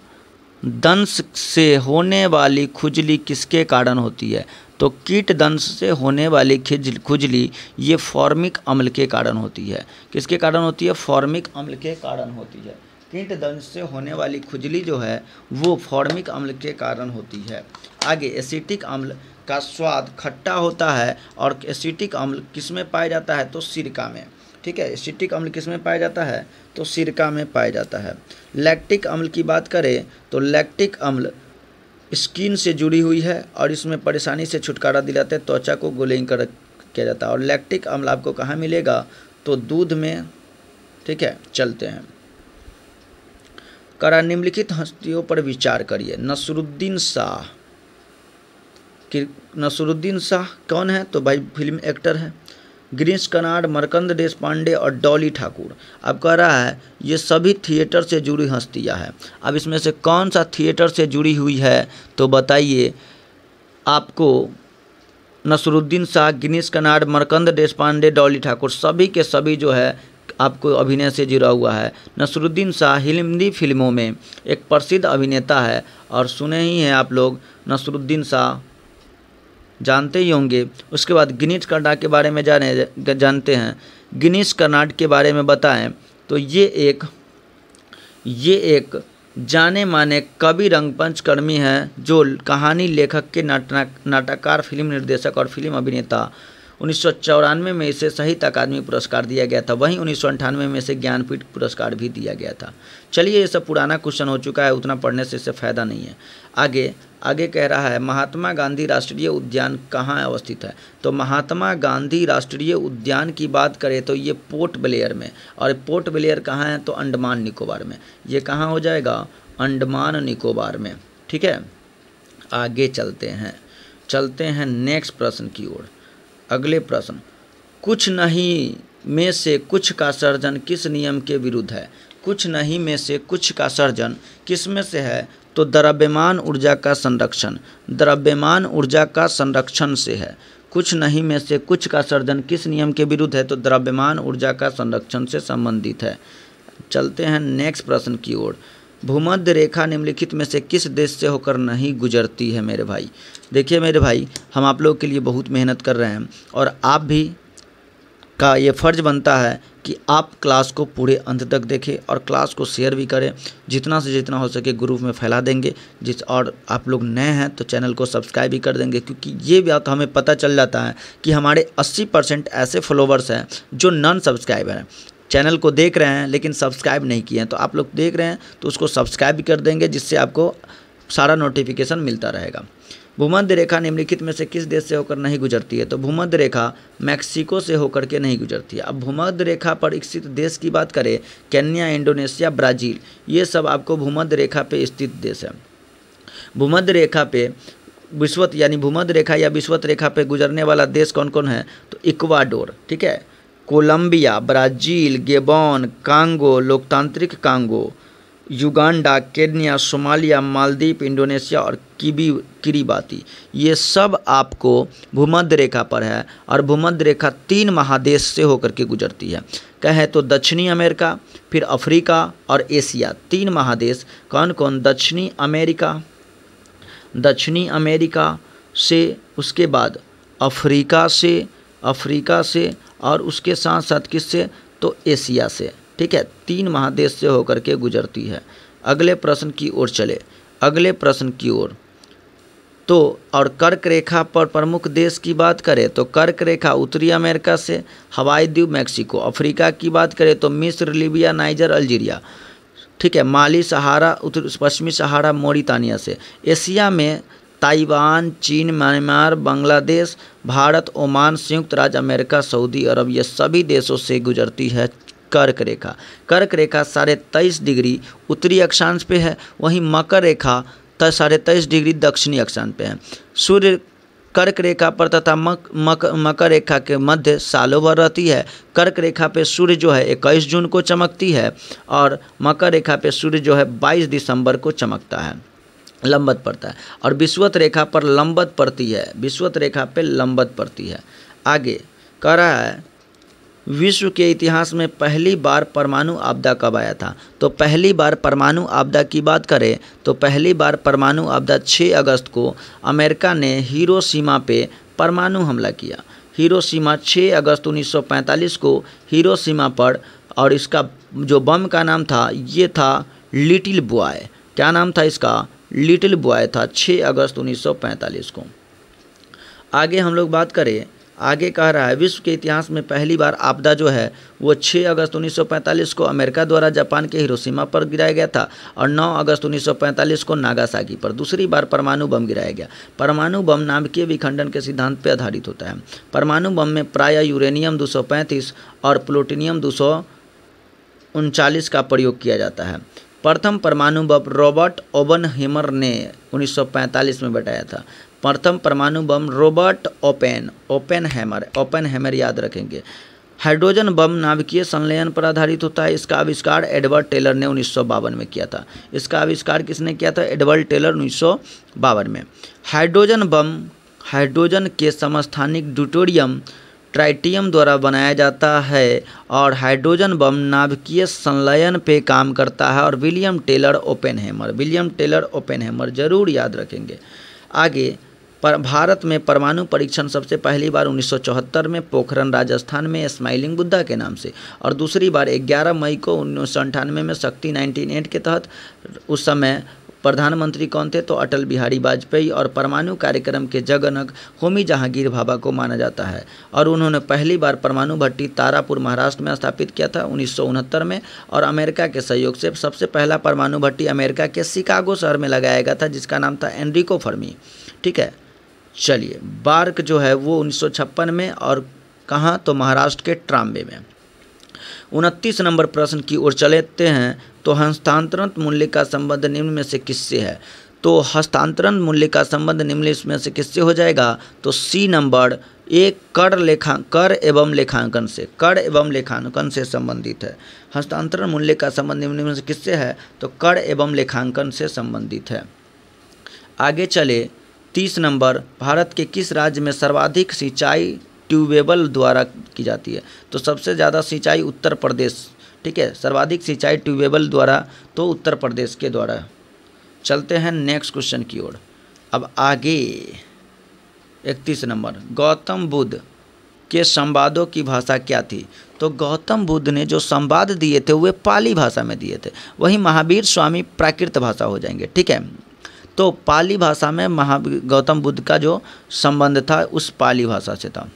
दंश से होने वाली खुजली किसके कारण होती है? तो कीट दंश से होने वाली खुजली ये फॉर्मिक अम्ल के कारण होती है। किसके कारण होती है? फॉर्मिक अम्ल के कारण होती है। कीट दंश से होने वाली खुजली जो है वो फॉर्मिक अम्ल के कारण होती है। आगे, एसिटिक अम्ल का स्वाद खट्टा होता है और एसिटिक अम्ल किस में पाया जाता है? तो सिरका में। ठीक है, एसिटिक अम्ल किस में पाया जाता है? तो सिरका में पाया जाता है। लैक्टिक अम्ल की बात करें तो लैक्टिक अम्ल स्किन से जुड़ी हुई है और इसमें परेशानी से छुटकारा दिलाते हैं, त्वचा को ग्लोइंग किया जाता है। और लैक्टिक अम्ल आपको कहाँ मिलेगा? तो दूध में। ठीक है, चलते हैं। करा निम्नलिखित हस्तियों पर विचार करिए। नसरुद्दीन शाह कौन है? तो भाई फिल्म एक्टर है। गिरीश कर्नाड, मर्कंड देशपांडे और डॉली ठाकुर। अब कह रहा है ये सभी थिएटर से जुड़ी हस्तियां हैं। अब इसमें से कौन सा थिएटर से जुड़ी हुई है? तो बताइए आपको। नसरुद्दीन शाह, गिरीश कर्नाड, मर्कंड देशपांडे, डॉली ठाकुर सभी के सभी जो है आपको अभिनय से जुड़ा हुआ है। नसरुद्दीन शाह हिंदी फिल्मों में एक प्रसिद्ध अभिनेता है और सुने ही हैं आप लोग, नसरुद्दीन शाह जानते ही होंगे। उसके बाद गिरीश कर्नाड के बारे में जानते हैं। गिरीश कर्नाड के बारे में बताएं तो ये एक जाने माने कवि रंगमंचकर्मी हैं जो कहानी लेखक के नाटककार, फिल्म निर्देशक और फिल्म अभिनेता 1994 में इसे साहित्य अकादमी पुरस्कार दिया गया था। वहीं 1998 में इसे ज्ञानपीठ पुरस्कार भी दिया गया था। चलिए, ये सब पुराना क्वेश्चन हो चुका है, उतना पढ़ने से इससे फ़ायदा नहीं है। आगे कह रहा है महात्मा गांधी राष्ट्रीय उद्यान कहाँ अवस्थित है। तो महात्मा गांधी राष्ट्रीय उद्यान की बात करें तो ये पोर्ट ब्लेयर में, और पोर्ट ब्लेयर कहाँ है तो अंडमान निकोबार में। ये कहाँ हो जाएगा, अंडमान निकोबार में। ठीक है, आगे चलते हैं नेक्स्ट प्रश्न की ओर। अगले प्रश्न, कुछ नहीं में से कुछ का सर्जन किस नियम के विरुद्ध है। कुछ नहीं में से कुछ का सर्जन किस में से है तो द्रव्यमान ऊर्जा का संरक्षण, द्रव्यमान ऊर्जा का संरक्षण से है। कुछ नहीं में से कुछ का सर्जन किस नियम के विरुद्ध है तो द्रव्यमान ऊर्जा का संरक्षण से संबंधित है। चलते हैं नेक्स्ट प्रश्न की ओर। भूमध्य रेखा निम्नलिखित में से किस देश से होकर नहीं गुजरती है मेरे भाई। देखिए मेरे भाई, हम आप लोगों के लिए बहुत मेहनत कर रहे हैं और आप भी का ये फ़र्ज़ बनता है कि आप क्लास को पूरे अंत तक देखें और क्लास को शेयर भी करें, जितना से जितना हो सके ग्रुप में फैला देंगे। और आप लोग नए हैं तो चैनल को सब्सक्राइब भी कर देंगे, क्योंकि ये बात हमें पता चल जाता है कि हमारे 80% ऐसे फॉलोवर्स हैं जो नॉन सब्सक्राइबर हैं, चैनल को देख रहे हैं लेकिन सब्सक्राइब नहीं किए हैं। तो आप लोग देख रहे हैं तो उसको सब्सक्राइब भी कर देंगे, जिससे आपको सारा नोटिफिकेशन मिलता रहेगा। भूमध्य रेखा निम्नलिखित में से किस देश से होकर नहीं गुजरती है तो भूमध्य रेखा मैक्सिको से होकर के नहीं गुजरती है। अब भूमध्य रेखा पर स्थित देश की बात करें, केन्या, इंडोनेशिया, ब्राज़ील, ये सब आपको भूमध्य रेखा पे स्थित देश है। भूमध्य रेखा पे भूमध्य रेखा या विषुवत रेखा पे गुजरने वाला देश कौन कौन है तो इक्वाडोर, ठीक है, कोलंबिया, ब्राज़ील, गेबोन, कांगो, लोकतांत्रिक Congo, Uganda, Kenya, Somalia, Maldives, Indonesia और किरीबाती, ये सब आपको भूमध्य रेखा पर है। और भूमध्य रेखा 3 महादेश से होकर के गुजरती है। कहें तो दक्षिणी अमेरिका, फिर अफ्रीका और एशिया, 3 महादेश। कौन कौन, दक्षिणी अमेरिका से, उसके बाद अफ्रीका से और उसके साथ साथ किससे तो एशिया से। ठीक है, 3 महादेश से होकर के गुजरती है। अगले प्रश्न की ओर चले, अगले प्रश्न की ओर। तो और कर्क रेखा पर प्रमुख देश की बात करें तो कर्क रेखा उत्तरी अमेरिका से, हवाई द्वीप मैक्सिको। अफ्रीका की बात करें तो मिस्र, लीबिया, नाइजर, अल्जीरिया। ठीक है, माली, सहारा, पश्चिमी सहारा, मोरितानिया से। एशिया में ताइवान, चीन, म्यांमार, बांग्लादेश, भारत, ओमान, संयुक्त राज्य अमेरिका, सऊदी अरब, ये सभी देशों से गुजरती है कर्क रेखा। कर्क रेखा 23.5 डिग्री उत्तरी अक्षांश पे है, वहीं मकर रेखा 23.5 डिग्री दक्षिणी अक्षांश पे है। सूर्य कर्क रेखा पर तथा मकर रेखा के मध्य सालों भर रहती है। कर्क रेखा पे सूर्य जो है 21 जून को चमकती है और मकर रेखा पे सूर्य जो है 22 दिसंबर को चमकता है, लंबवत पड़ता है। और विषुवत रेखा पर लंबवत पड़ती है, विषुवत रेखा पे लंबवत पड़ती है। आगे कह रहा है विश्व के इतिहास में पहली बार परमाणु आपदा कब आया था। तो पहली बार परमाणु आपदा की बात करें तो पहली बार परमाणु आपदा 6 अगस्त को अमेरिका ने हिरोशिमा पे परमाणु हमला किया। हिरोशिमा 6 अगस्त 1945 को हिरोशिमा पर, और इसका जो बम का नाम था ये था लिटिल बॉय। क्या नाम था इसका, लिटिल बॉय था, 6 अगस्त 1945 को। आगे हम लोग बात करें, आगे कह रहा है विश्व के इतिहास में पहली बार आपदा जो है वो 6 अगस्त 1945 को अमेरिका द्वारा जापान के हिरोशिमा पर गिराया गया था और 9 अगस्त 1945 को नागासाकी पर दूसरी बार परमाणु बम गिराया गया। परमाणु बम नाभिकीय विखंडन के सिद्धांत पर आधारित होता है। परमाणु बम में प्रायः यूरेनियम 235 और प्लूटोनियम 239 का प्रयोग किया जाता है। प्रथम परमाणु बम रॉबर्ट ओपनहेमर ने 1945 में बताया था। प्रथम परमाणु बम रॉबर्ट ओपेनहेमर याद रखेंगे। हाइड्रोजन बम नाभिकीय संलयन पर आधारित होता है। इसका आविष्कार एडवर्ड टेलर ने 1952 में किया था। इसका आविष्कार किसने किया था, एडवर्ड टेलर 1952 में। हाइड्रोजन बम हाइड्रोजन के समस्थानिक ड्यूटेरियम ट्राइटियम द्वारा बनाया जाता है और हाइड्रोजन बम नाभिकीय संलयन पे काम करता है। और विलियम टेलर ओपेनहेमर जरूर याद रखेंगे। आगे भारत में परमाणु परीक्षण सबसे पहली बार 1974 में पोखरण राजस्थान में स्माइलिंग बुद्धा के नाम से, और दूसरी बार 11 मई को 1998 में शक्ति 98 के तहत उस समय प्रधानमंत्री कौन थे? तो अटल बिहारी वाजपेयी। और परमाणु कार्यक्रम के जगनक होमी जहांगीर भाभा को माना जाता है। और उन्होंने पहली बार परमाणु भट्टी तारापुर महाराष्ट्र में स्थापित किया था 1969 में। और अमेरिका के सहयोग से सबसे पहला परमाणु भट्टी अमेरिका के शिकागो शहर में लगाया गया था, जिसका नाम था एनरिको फर्मी। ठीक है, चलिए बार्क जो है वो 1956 में, और कहाँ? तो महाराष्ट्र के ट्राम्बे में। 29 नंबर प्रश्न की ओर चलते हैं। तो हस्तांतरण मूल्य का संबंध निम्न में से किससे है? तो हस्तांतरण मूल्य का संबंध निम्न में से किससे हो जाएगा? तो सी नंबर एक कर एवं लेखांकन से, कर एवं लेखांकन से संबंधित है। हस्तांतरण मूल्य का संबंध निम्न में से किससे है? तो कर एवं लेखांकन से संबंधित है। आगे चले 30 नंबर, भारत के किस राज्य में सर्वाधिक सिंचाई ट्यूबवेल द्वारा की जाती है? तो सबसे ज़्यादा सिंचाई उत्तर प्रदेश। ठीक है, सर्वाधिक सिंचाई ट्यूबवेल द्वारा तो उत्तर प्रदेश के द्वारा। चलते हैं नेक्स्ट क्वेश्चन की ओर। अब आगे 31 नंबर, गौतम बुद्ध के संवादों की भाषा क्या थी? तो गौतम बुद्ध ने जो संवाद दिए थे वे पाली भाषा में दिए थे। वहीं महावीर स्वामी प्राकृत भाषा हो जाएंगे। ठीक है, तो पाली भाषा में गौतम बुद्ध का जो संबंध था उस पाली भाषा से था।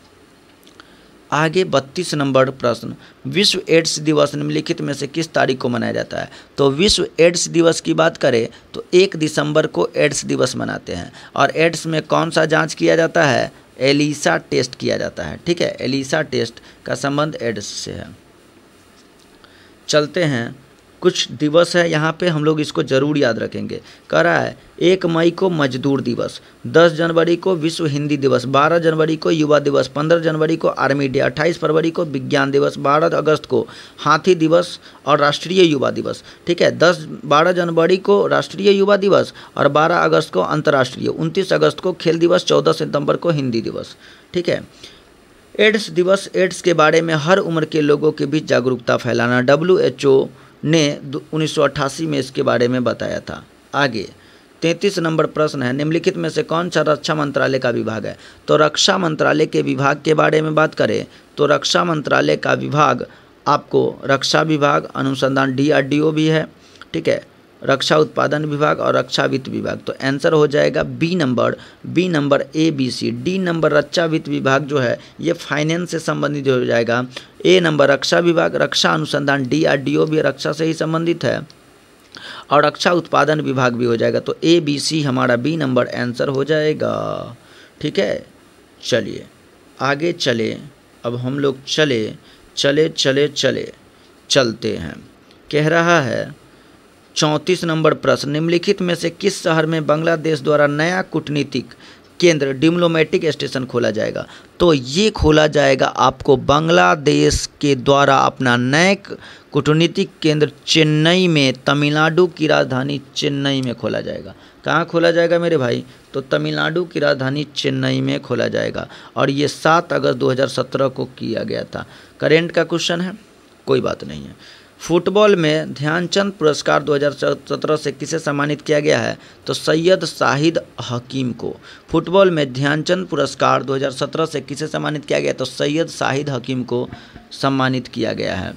आगे 32 नंबर प्रश्न, विश्व एड्स दिवस निम्नलिखित में से किस तारीख को मनाया जाता है? तो विश्व एड्स दिवस की बात करें तो 1 दिसंबर को एड्स दिवस मनाते हैं। और एड्स में कौन सा जांच किया जाता है? एलिसा टेस्ट किया जाता है। ठीक है, एलिसा टेस्ट का संबंध एड्स से है। चलते हैं, कुछ दिवस है यहाँ पे, हम लोग इसको जरूर याद रखेंगे। कह रहा है 1 मई को मजदूर दिवस, 10 जनवरी को विश्व हिंदी दिवस, 12 जनवरी को युवा दिवस, 15 जनवरी को आर्मी डे, 28 फरवरी को विज्ञान दिवस, 12 अगस्त को हाथी दिवस और राष्ट्रीय युवा दिवस। ठीक है, 12 जनवरी को राष्ट्रीय युवा दिवस और 12 अगस्त को अंतर्राष्ट्रीय, 29 अगस्त को खेल दिवस, 14 सितंबर को हिंदी दिवस। ठीक है, एड्स दिवस, एड्स के बारे में हर उम्र के लोगों के बीच जागरूकता फैलाना। WHO ने 1988 में इसके बारे में बताया था। आगे 33 नंबर प्रश्न है, निम्नलिखित में से कौन सा रक्षा मंत्रालय का विभाग है? तो रक्षा मंत्रालय के विभाग के बारे में बात करें तो रक्षा मंत्रालय का विभाग आपको रक्षा विभाग, अनुसंधान DRDO भी है। ठीक है, रक्षा उत्पादन विभाग और रक्षा वित्त विभाग। तो आंसर हो जाएगा B number ABC। D number रक्षा वित्त विभाग जो है ये फाइनेंस से संबंधित हो जाएगा। ए नंबर रक्षा विभाग, रक्षा अनुसंधान DRDO भी रक्षा से ही संबंधित है और रक्षा उत्पादन विभाग भी हो जाएगा। तो ABC हमारा बी नंबर आंसर हो जाएगा। ठीक है, चलिए आगे चले। अब हम लोग चलते हैं। कह रहा है 34 नंबर प्रश्न, निम्नलिखित में से किस शहर में बांग्लादेश द्वारा नया कूटनीतिक केंद्र डिप्लोमेटिक स्टेशन खोला जाएगा? तो ये खोला जाएगा आपको बांग्लादेश के द्वारा अपना नए कूटनीतिक केंद्र चेन्नई में, तमिलनाडु की राजधानी चेन्नई में खोला जाएगा। कहाँ खोला जाएगा मेरे भाई? तो तमिलनाडु की राजधानी चेन्नई में खोला जाएगा। और ये 7 अगस्त 2017 को किया गया था। करेंट का क्वेश्चन है, कोई बात नहीं है। फुटबॉल में ध्यानचंद पुरस्कार 2017 से किसे सम्मानित किया गया है? तो सैयद शाहिद हकीम को। फुटबॉल में ध्यानचंद पुरस्कार 2017 से किसे सम्मानित किया गया? तो सैयद शाहिद हकीम को सम्मानित किया गया है।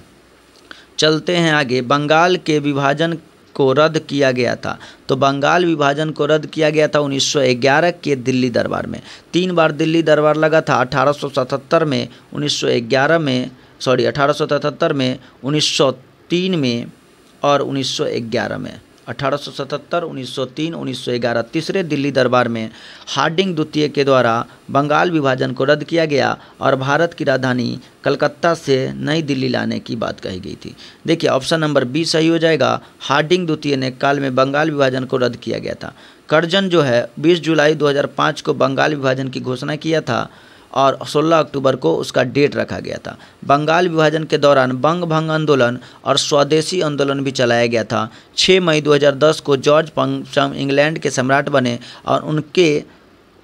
चलते हैं आगे। बंगाल के विभाजन को रद्द किया गया था। तो बंगाल विभाजन को रद्द किया गया था 1911 के दिल्ली दरबार में। 3 बार दिल्ली दरबार लगा था, 1877 में, 1877 में, 1903 में और 1911 में। 1877, 1903, 1911 तीसरे दिल्ली दरबार में हार्डिंग द्वितीय के द्वारा बंगाल विभाजन को रद्द किया गया और भारत की राजधानी कलकत्ता से नई दिल्ली लाने की बात कही गई थी। देखिए ऑप्शन नंबर बी सही हो जाएगा। हार्डिंग द्वितीय ने काल में बंगाल विभाजन को रद्द किया गया था। कर्जन जो है 20 जुलाई 2005 को बंगाल विभाजन की घोषणा किया था और 16 अक्टूबर को उसका डेट रखा गया था। बंगाल विभाजन के दौरान बंग भंग आंदोलन और स्वदेशी आंदोलन भी चलाया गया था। 6 मई 2010 को जॉर्ज पंचम इंग्लैंड के सम्राट बने और उनके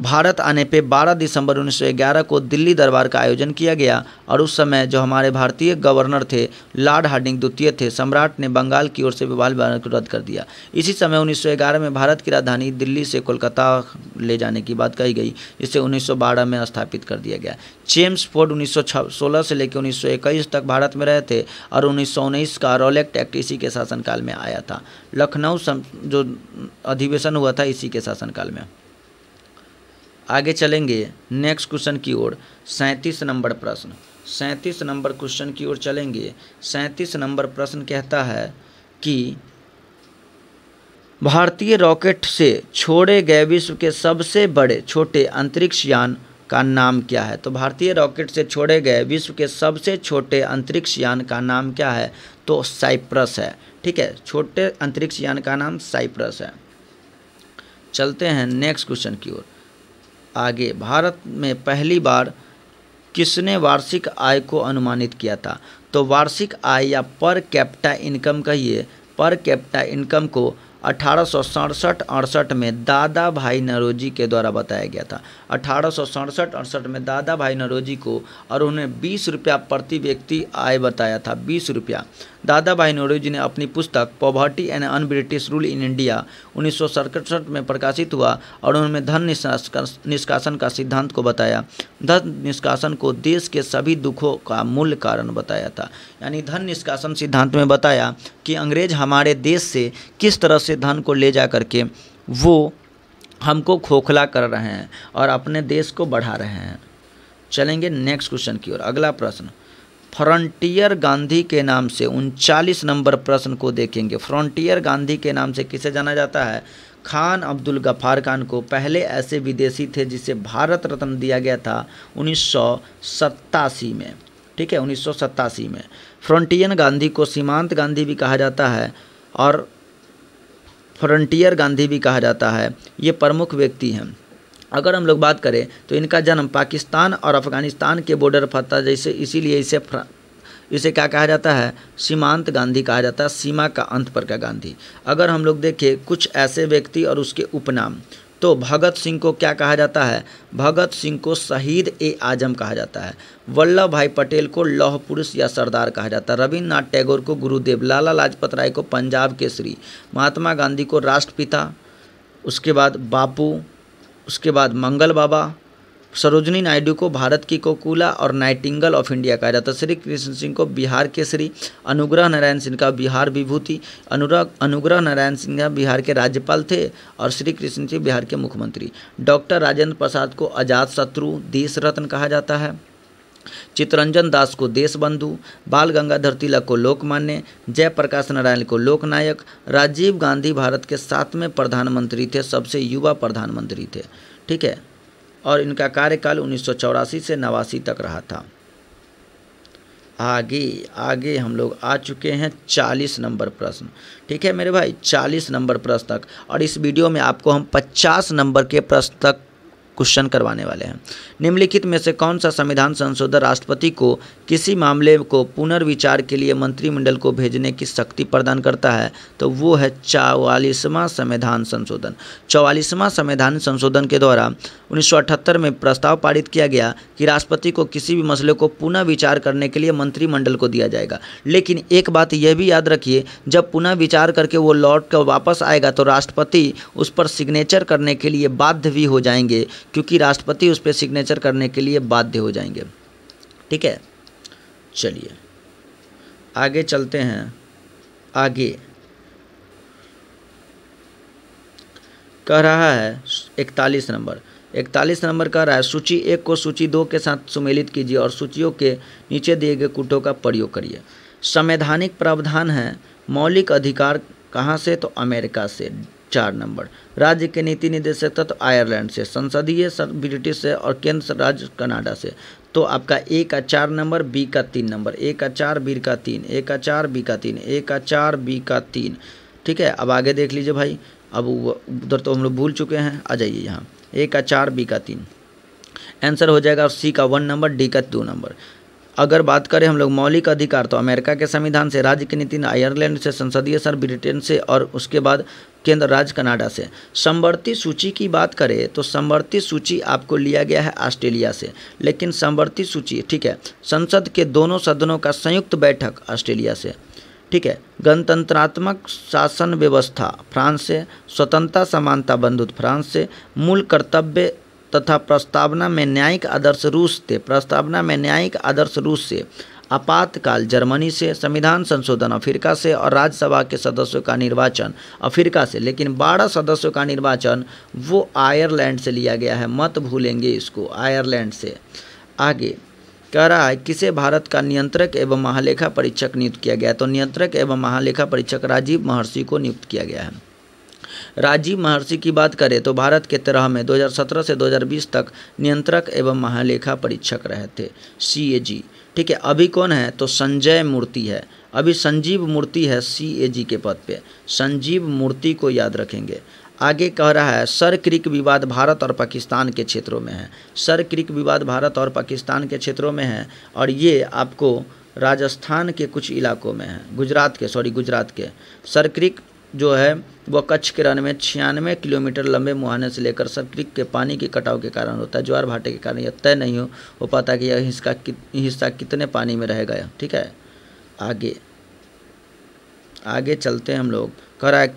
भारत आने पे 12 दिसंबर 1911 को दिल्ली दरबार का आयोजन किया गया और उस समय जो हमारे भारतीय गवर्नर थे लॉर्ड हार्डिंग द्वितीय थे, सम्राट ने बंगाल की ओर से विवाह को रद्द कर दिया। इसी समय 1911 में भारत की राजधानी दिल्ली से कोलकाता ले जाने की बात कही गई, जिसे 1912 में स्थापित कर दिया गया। चेम्सफोर्ड 1916 से लेकर 1921 तक भारत में रहे थे और 1919 का रॉलेक्ट एक्ट इसी के शासनकाल में आया था। लखनऊ जो अधिवेशन हुआ था इसी के शासनकाल में। आगे चलेंगे नेक्स्ट क्वेश्चन की ओर। 37 नंबर प्रश्न, 37 नंबर क्वेश्चन की ओर चलेंगे। 37 नंबर प्रश्न कहता है कि भारतीय रॉकेट से छोड़े गए विश्व के सबसे बड़े छोटे अंतरिक्ष यान का नाम क्या है। तो भारतीय रॉकेट से छोड़े गए विश्व के सबसे छोटे अंतरिक्ष यान का नाम क्या है, तो साइप्रस है। ठीक है, छोटे अंतरिक्ष यान का नाम साइप्रस है। चलते हैं नेक्स्ट क्वेश्चन की ओर। आगे, भारत में पहली बार किसने वार्षिक आय को अनुमानित किया था। तो वार्षिक आय या पर कैपिटा इनकम कहिए, पर कैपिटा इनकम को 1867-68 में दादा भाई नौरोजी के द्वारा बताया गया था। 1867-68 में दादा भाई नौरोजी को, और उन्हें 20 रुपया प्रति व्यक्ति आय बताया था, 20 रुपया। दादा भाई नौरोजी ने अपनी पुस्तक poverty and un British rule in India 1967 में प्रकाशित हुआ और उन्होंने धन निष्कासन का सिद्धांत को बताया। धन निष्कासन को देश के सभी दुखों का मूल कारण बताया था। यानी धन निष्कासन सिद्धांत में बताया कि अंग्रेज हमारे देश से किस तरह से धन को ले जा करके वो हमको खोखला कर रहे हैं और अपने देश को बढ़ा रहे हैं। चलेंगे नेक्स्ट क्वेश्चन की ओर। अगला प्रश्न, फ्रंटियर गांधी के नाम से 39 नंबर प्रश्न को देखेंगे। फ्रंटियर गांधी के नाम से किसे जाना जाता है। खान अब्दुल गफ्फार खान को पहले ऐसे विदेशी थे जिसे भारत रत्न दिया गया था 1987 में। ठीक है, 1987 में। फ्रंटियर गांधी को सीमांत गांधी भी कहा जाता है और फ्रंटियर गांधी भी कहा जाता है। ये प्रमुख व्यक्ति हैं। अगर हम लोग बात करें तो इनका जन्म पाकिस्तान और अफ़गानिस्तान के बॉर्डर पर था, जैसे इसीलिए इसे क्या कहा जाता है, सीमांत गांधी कहा जाता है, सीमा का अंत पर का गांधी। अगर हम लोग देखें कुछ ऐसे व्यक्ति और उसके उपनाम, तो भगत सिंह को क्या कहा जाता है, भगत सिंह को शहीद ए आजम कहा जाता है। वल्लभ भाई पटेल को लौह पुरुष या सरदार कहा जाता है। रविन्द्रनाथ टैगोर को गुरुदेव, लाला लाजपत राय को पंजाब केसरी, महात्मा गांधी को राष्ट्रपिता, उसके बाद बापू, उसके बाद मंगल बाबा, सरोजनी नायडू को भारत की कोकुला और नाइटिंगल ऑफ इंडिया कहा जाता है। श्री कृष्ण सिंह को बिहार केसरी, अनुग्रह नारायण सिंह का बिहार विभूति, अनुग्रह नारायण सिंह बिहार के राज्यपाल थे और श्री कृष्ण सिंह बिहार के मुख्यमंत्री। डॉक्टर राजेंद्र प्रसाद को अजात शत्रु, देश रत्न कहा जाता है। चित्तरंजन दास को देश बंधु, बाल गंगाधर तिलक को लोकमान्य, जयप्रकाश नारायण को लोकनायक, राजीव गांधी भारत के 7वें प्रधानमंत्री थे, सबसे युवा प्रधानमंत्री थे। ठीक है, और इनका कार्यकाल 1984 से 89 तक रहा था। आगे हम लोग आ चुके हैं 40 नंबर प्रश्न। ठीक है मेरे भाई, 40 नंबर प्रश्न तक, और इस वीडियो में आपको हम 50 नंबर के प्रश्न तक क्वेश्चन करवाने वाले हैं। निम्नलिखित में से कौन सा संविधान संशोधन राष्ट्रपति को किसी मामले को पुनर्विचार के लिए मंत्रिमंडल को भेजने की शक्ति प्रदान करता है। तो वो है 44वां संविधान संशोधन। 44वां संविधान संशोधन के द्वारा 1978 में प्रस्ताव पारित किया गया कि राष्ट्रपति को किसी भी मसले को पुनः विचार करने के लिए मंत्रिमंडल को दिया जाएगा। लेकिन एक बात यह भी याद रखिए, जब पुनः विचार करके वो लौट कर वापस आएगा तो राष्ट्रपति उस पर सिग्नेचर करने के लिए बाध्य भी हो जाएंगे, क्योंकि राष्ट्रपति उस पर सिग्नेचर करने के लिए बाध्य हो जाएंगे। ठीक है, चलिए आगे चलते हैं। आगे कह रहा है 41 नंबर कह रहा है, सूची 1 को सूची 2 के साथ सुमेलित कीजिए और सूचियों के नीचे दिए गए कूटों का प्रयोग करिए। संवैधानिक प्रावधान है मौलिक अधिकार कहाँ से, तो अमेरिका से। 4 नंबर, राज्य के नीति निदेशक तो आयरलैंड से, संसदीय ब्रिटिश से और केंद्र राज्य कनाडा से। तो आपका ए का 4 नंबर, बी का 3 नंबर, ए का 4, बी का 3, ए का 4, बी का 3, ए का 4, बी का 3। ठीक है, अब आगे देख लीजिए भाई, अब उधर तो हम लोग भूल चुके हैं, आ जाइए यहाँ। ए का 4, बी का 3 आंसर हो जाएगा। सी का 1 नंबर, डी का 2 नंबर। अगर बात करें हम लोग मौलिक अधिकार, तो अमेरिका के संविधान से, राज्य की नीति आयरलैंड से, संसदीय सर ब्रिटेन से और उसके बाद केंद्र राज्य कनाडा से। समवर्ती सूची की बात करें तो समवर्ती सूची आपको लिया गया है ऑस्ट्रेलिया से, लेकिन समवर्ती सूची ठीक है, संसद के दोनों सदनों का संयुक्त बैठक ऑस्ट्रेलिया से, ठीक है। गणतंत्रात्मक शासन व्यवस्था फ्रांस से, स्वतंत्रता समानता बंधुत्व फ्रांस से, मूल कर्तव्य तथा प्रस्तावना में न्यायिक आदर्श रूस से, प्रस्तावना में न्यायिक आदर्श रूस से, आपातकाल जर्मनी से, संविधान संशोधन अफ्रीका से और राज्यसभा के सदस्यों का निर्वाचन अफ्रीका से, लेकिन 12 सदस्यों का निर्वाचन वो आयरलैंड से लिया गया है, मत भूलेंगे इसको, आयरलैंड से। आगे कह रहा है किसे भारत का नियंत्रक एवं महालेखा परीक्षक नियुक्त किया गया, तो नियंत्रक एवं महालेखा परीक्षक राजीव महर्षि को नियुक्त किया गया है। राजीव महर्षि की बात करें तो भारत के 13 में 2017 से 2020 तक नियंत्रक एवं महालेखा परीक्षक रहे थे, CAG, ठीक है। अभी कौन है तो संजय मूर्ति है, अभी संजीव मूर्ति है CAG के पद पे, संजीव मूर्ति को याद रखेंगे। आगे कह रहा है सर क्रिक विवाद भारत और पाकिस्तान के क्षेत्रों में है, सर क्रिक विवाद भारत और पाकिस्तान के क्षेत्रों में है और ये आपको राजस्थान के कुछ इलाकों में है, गुजरात के। सर क्रिक जो है वह कच्छ के रन में 96 किलोमीटर लंबे मुहाने से लेकर सर क्रिक के पानी के कटाव के कारण होता है, ज्वार भाटे के कारण यह तय नहीं हो पाता कि यह हिस्सा कितने पानी में रहेगा, ठीक है। आगे चलते हैं हम लोग। कह रहा है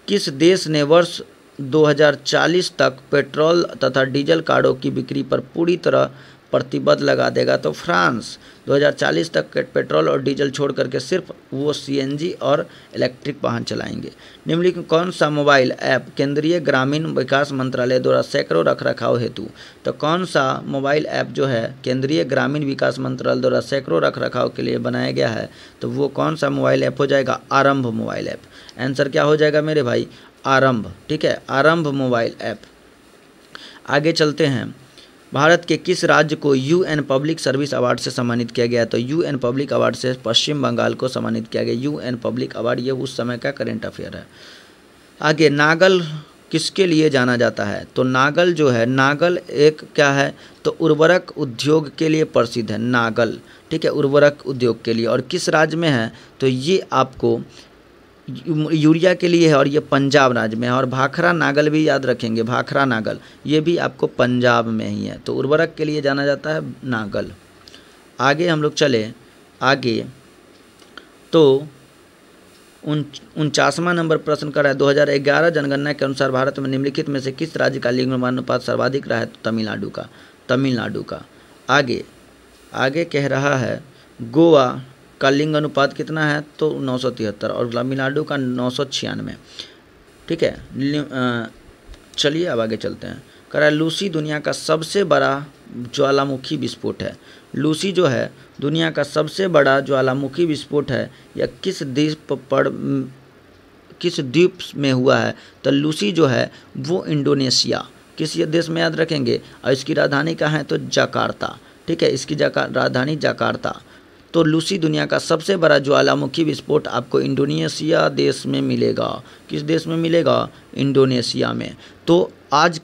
किस देश ने वर्ष 2040 तक पेट्रोल तथा डीजल कारों की बिक्री पर पूरी तरह प्रतिबंध लगा देगा, तो फ्रांस 2040 तक पेट्रोल और डीजल छोड़ करके सिर्फ वो CNG और इलेक्ट्रिक वाहन चलाएंगे। निम्नलिखित कौन सा मोबाइल ऐप केंद्रीय ग्रामीण विकास मंत्रालय द्वारा सैकड़ों रखरखाव हेतु, तो कौन सा मोबाइल ऐप जो है केंद्रीय ग्रामीण विकास मंत्रालय द्वारा सैकड़ों रखरखाव के लिए बनाया गया है, तो वो कौन सा मोबाइल ऐप हो जाएगा, आरंभ मोबाइल ऐप। आंसर क्या हो जाएगा मेरे भाई, आरंभ, ठीक है, आरंभ मोबाइल ऐप। आगे चलते हैं। भारत के किस राज्य को UN पब्लिक सर्विस अवार्ड से सम्मानित किया गया, तो UN पब्लिक अवार्ड से पश्चिम बंगाल को सम्मानित किया गया। UN पब्लिक अवार्ड ये उस समय का करेंट अफेयर है। आगे नागल किसके लिए जाना जाता है, तो नागल जो है, नागल एक क्या है तो उर्वरक उद्योग के लिए प्रसिद्ध है, नागल, ठीक है, उर्वरक उद्योग के लिए। और किस राज्य में है, तो ये आपको यूरिया के लिए है और ये पंजाब राज्य में है। और भाखरा नागल भी याद रखेंगे, भाखरा नागल ये भी आपको पंजाब में ही है, तो उर्वरक के लिए जाना जाता है नागल। आगे हम लोग चले आगे, तो 49वां नंबर प्रश्न कर रहा है 2011 जनगणना के अनुसार भारत में निम्नलिखित में से किस राज्य का लिंग अनुपात सर्वाधिक रहा है, तो तमिलनाडु का। आगे कह रहा है गोवा का लिंग अनुपात कितना है, तो 973 और तमिलनाडु का 996, ठीक है। चलिए अब आगे चलते हैं। कह रहा है लूसी दुनिया का सबसे बड़ा ज्वालामुखी विस्फोट है, लूसी जो है दुनिया का सबसे बड़ा ज्वालामुखी विस्फोट है, यह किस द्वीप में हुआ है, तो लूसी जो है वो इंडोनेशिया, किस देश में याद रखेंगे, और इसकी राजधानी कहाँ है, तो जकार्ता, ठीक है, इसकी राजधानी जकार्ता। तो लूसी दुनिया का सबसे बड़ा ज्वालामुखी विस्फोट आपको इंडोनेशिया देश में मिलेगा। किस देश में मिलेगा, इंडोनेशिया में। तो आज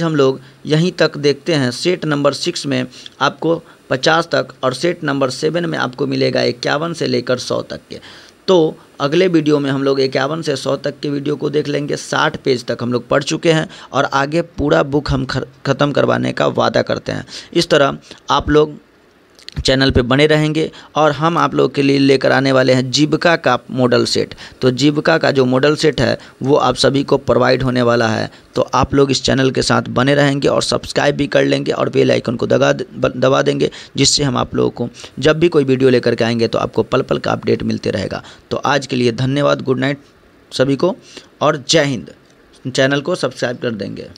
हम लोग यहीं तक देखते हैं। सेट नंबर 6 में आपको 50 तक और सेट नंबर 7 में आपको मिलेगा 51 से लेकर 100 तक के। तो अगले वीडियो में हम लोग 51 से 100 तक के वीडियो को देख लेंगे। 60 पेज तक हम लोग पढ़ चुके हैं और आगे पूरा बुक हम ख़त्म करवाने का वादा करते हैं। इस तरह आप लोग चैनल पे बने रहेंगे और हम आप लोगों के लिए लेकर आने वाले हैं जीविका का मॉडल सेट। तो जीविका का जो मॉडल सेट है वो आप सभी को प्रोवाइड होने वाला है। तो आप लोग इस चैनल के साथ बने रहेंगे और सब्सक्राइब भी कर लेंगे और बेल आइकन को दबा देंगे, जिससे हम आप लोगों को जब भी कोई वीडियो लेकर के आएंगे तो आपको पल पल का अपडेट मिलते रहेगा। तो आज के लिए धन्यवाद, गुड नाइट सभी को और जय हिंद। चैनल को सब्सक्राइब कर देंगे।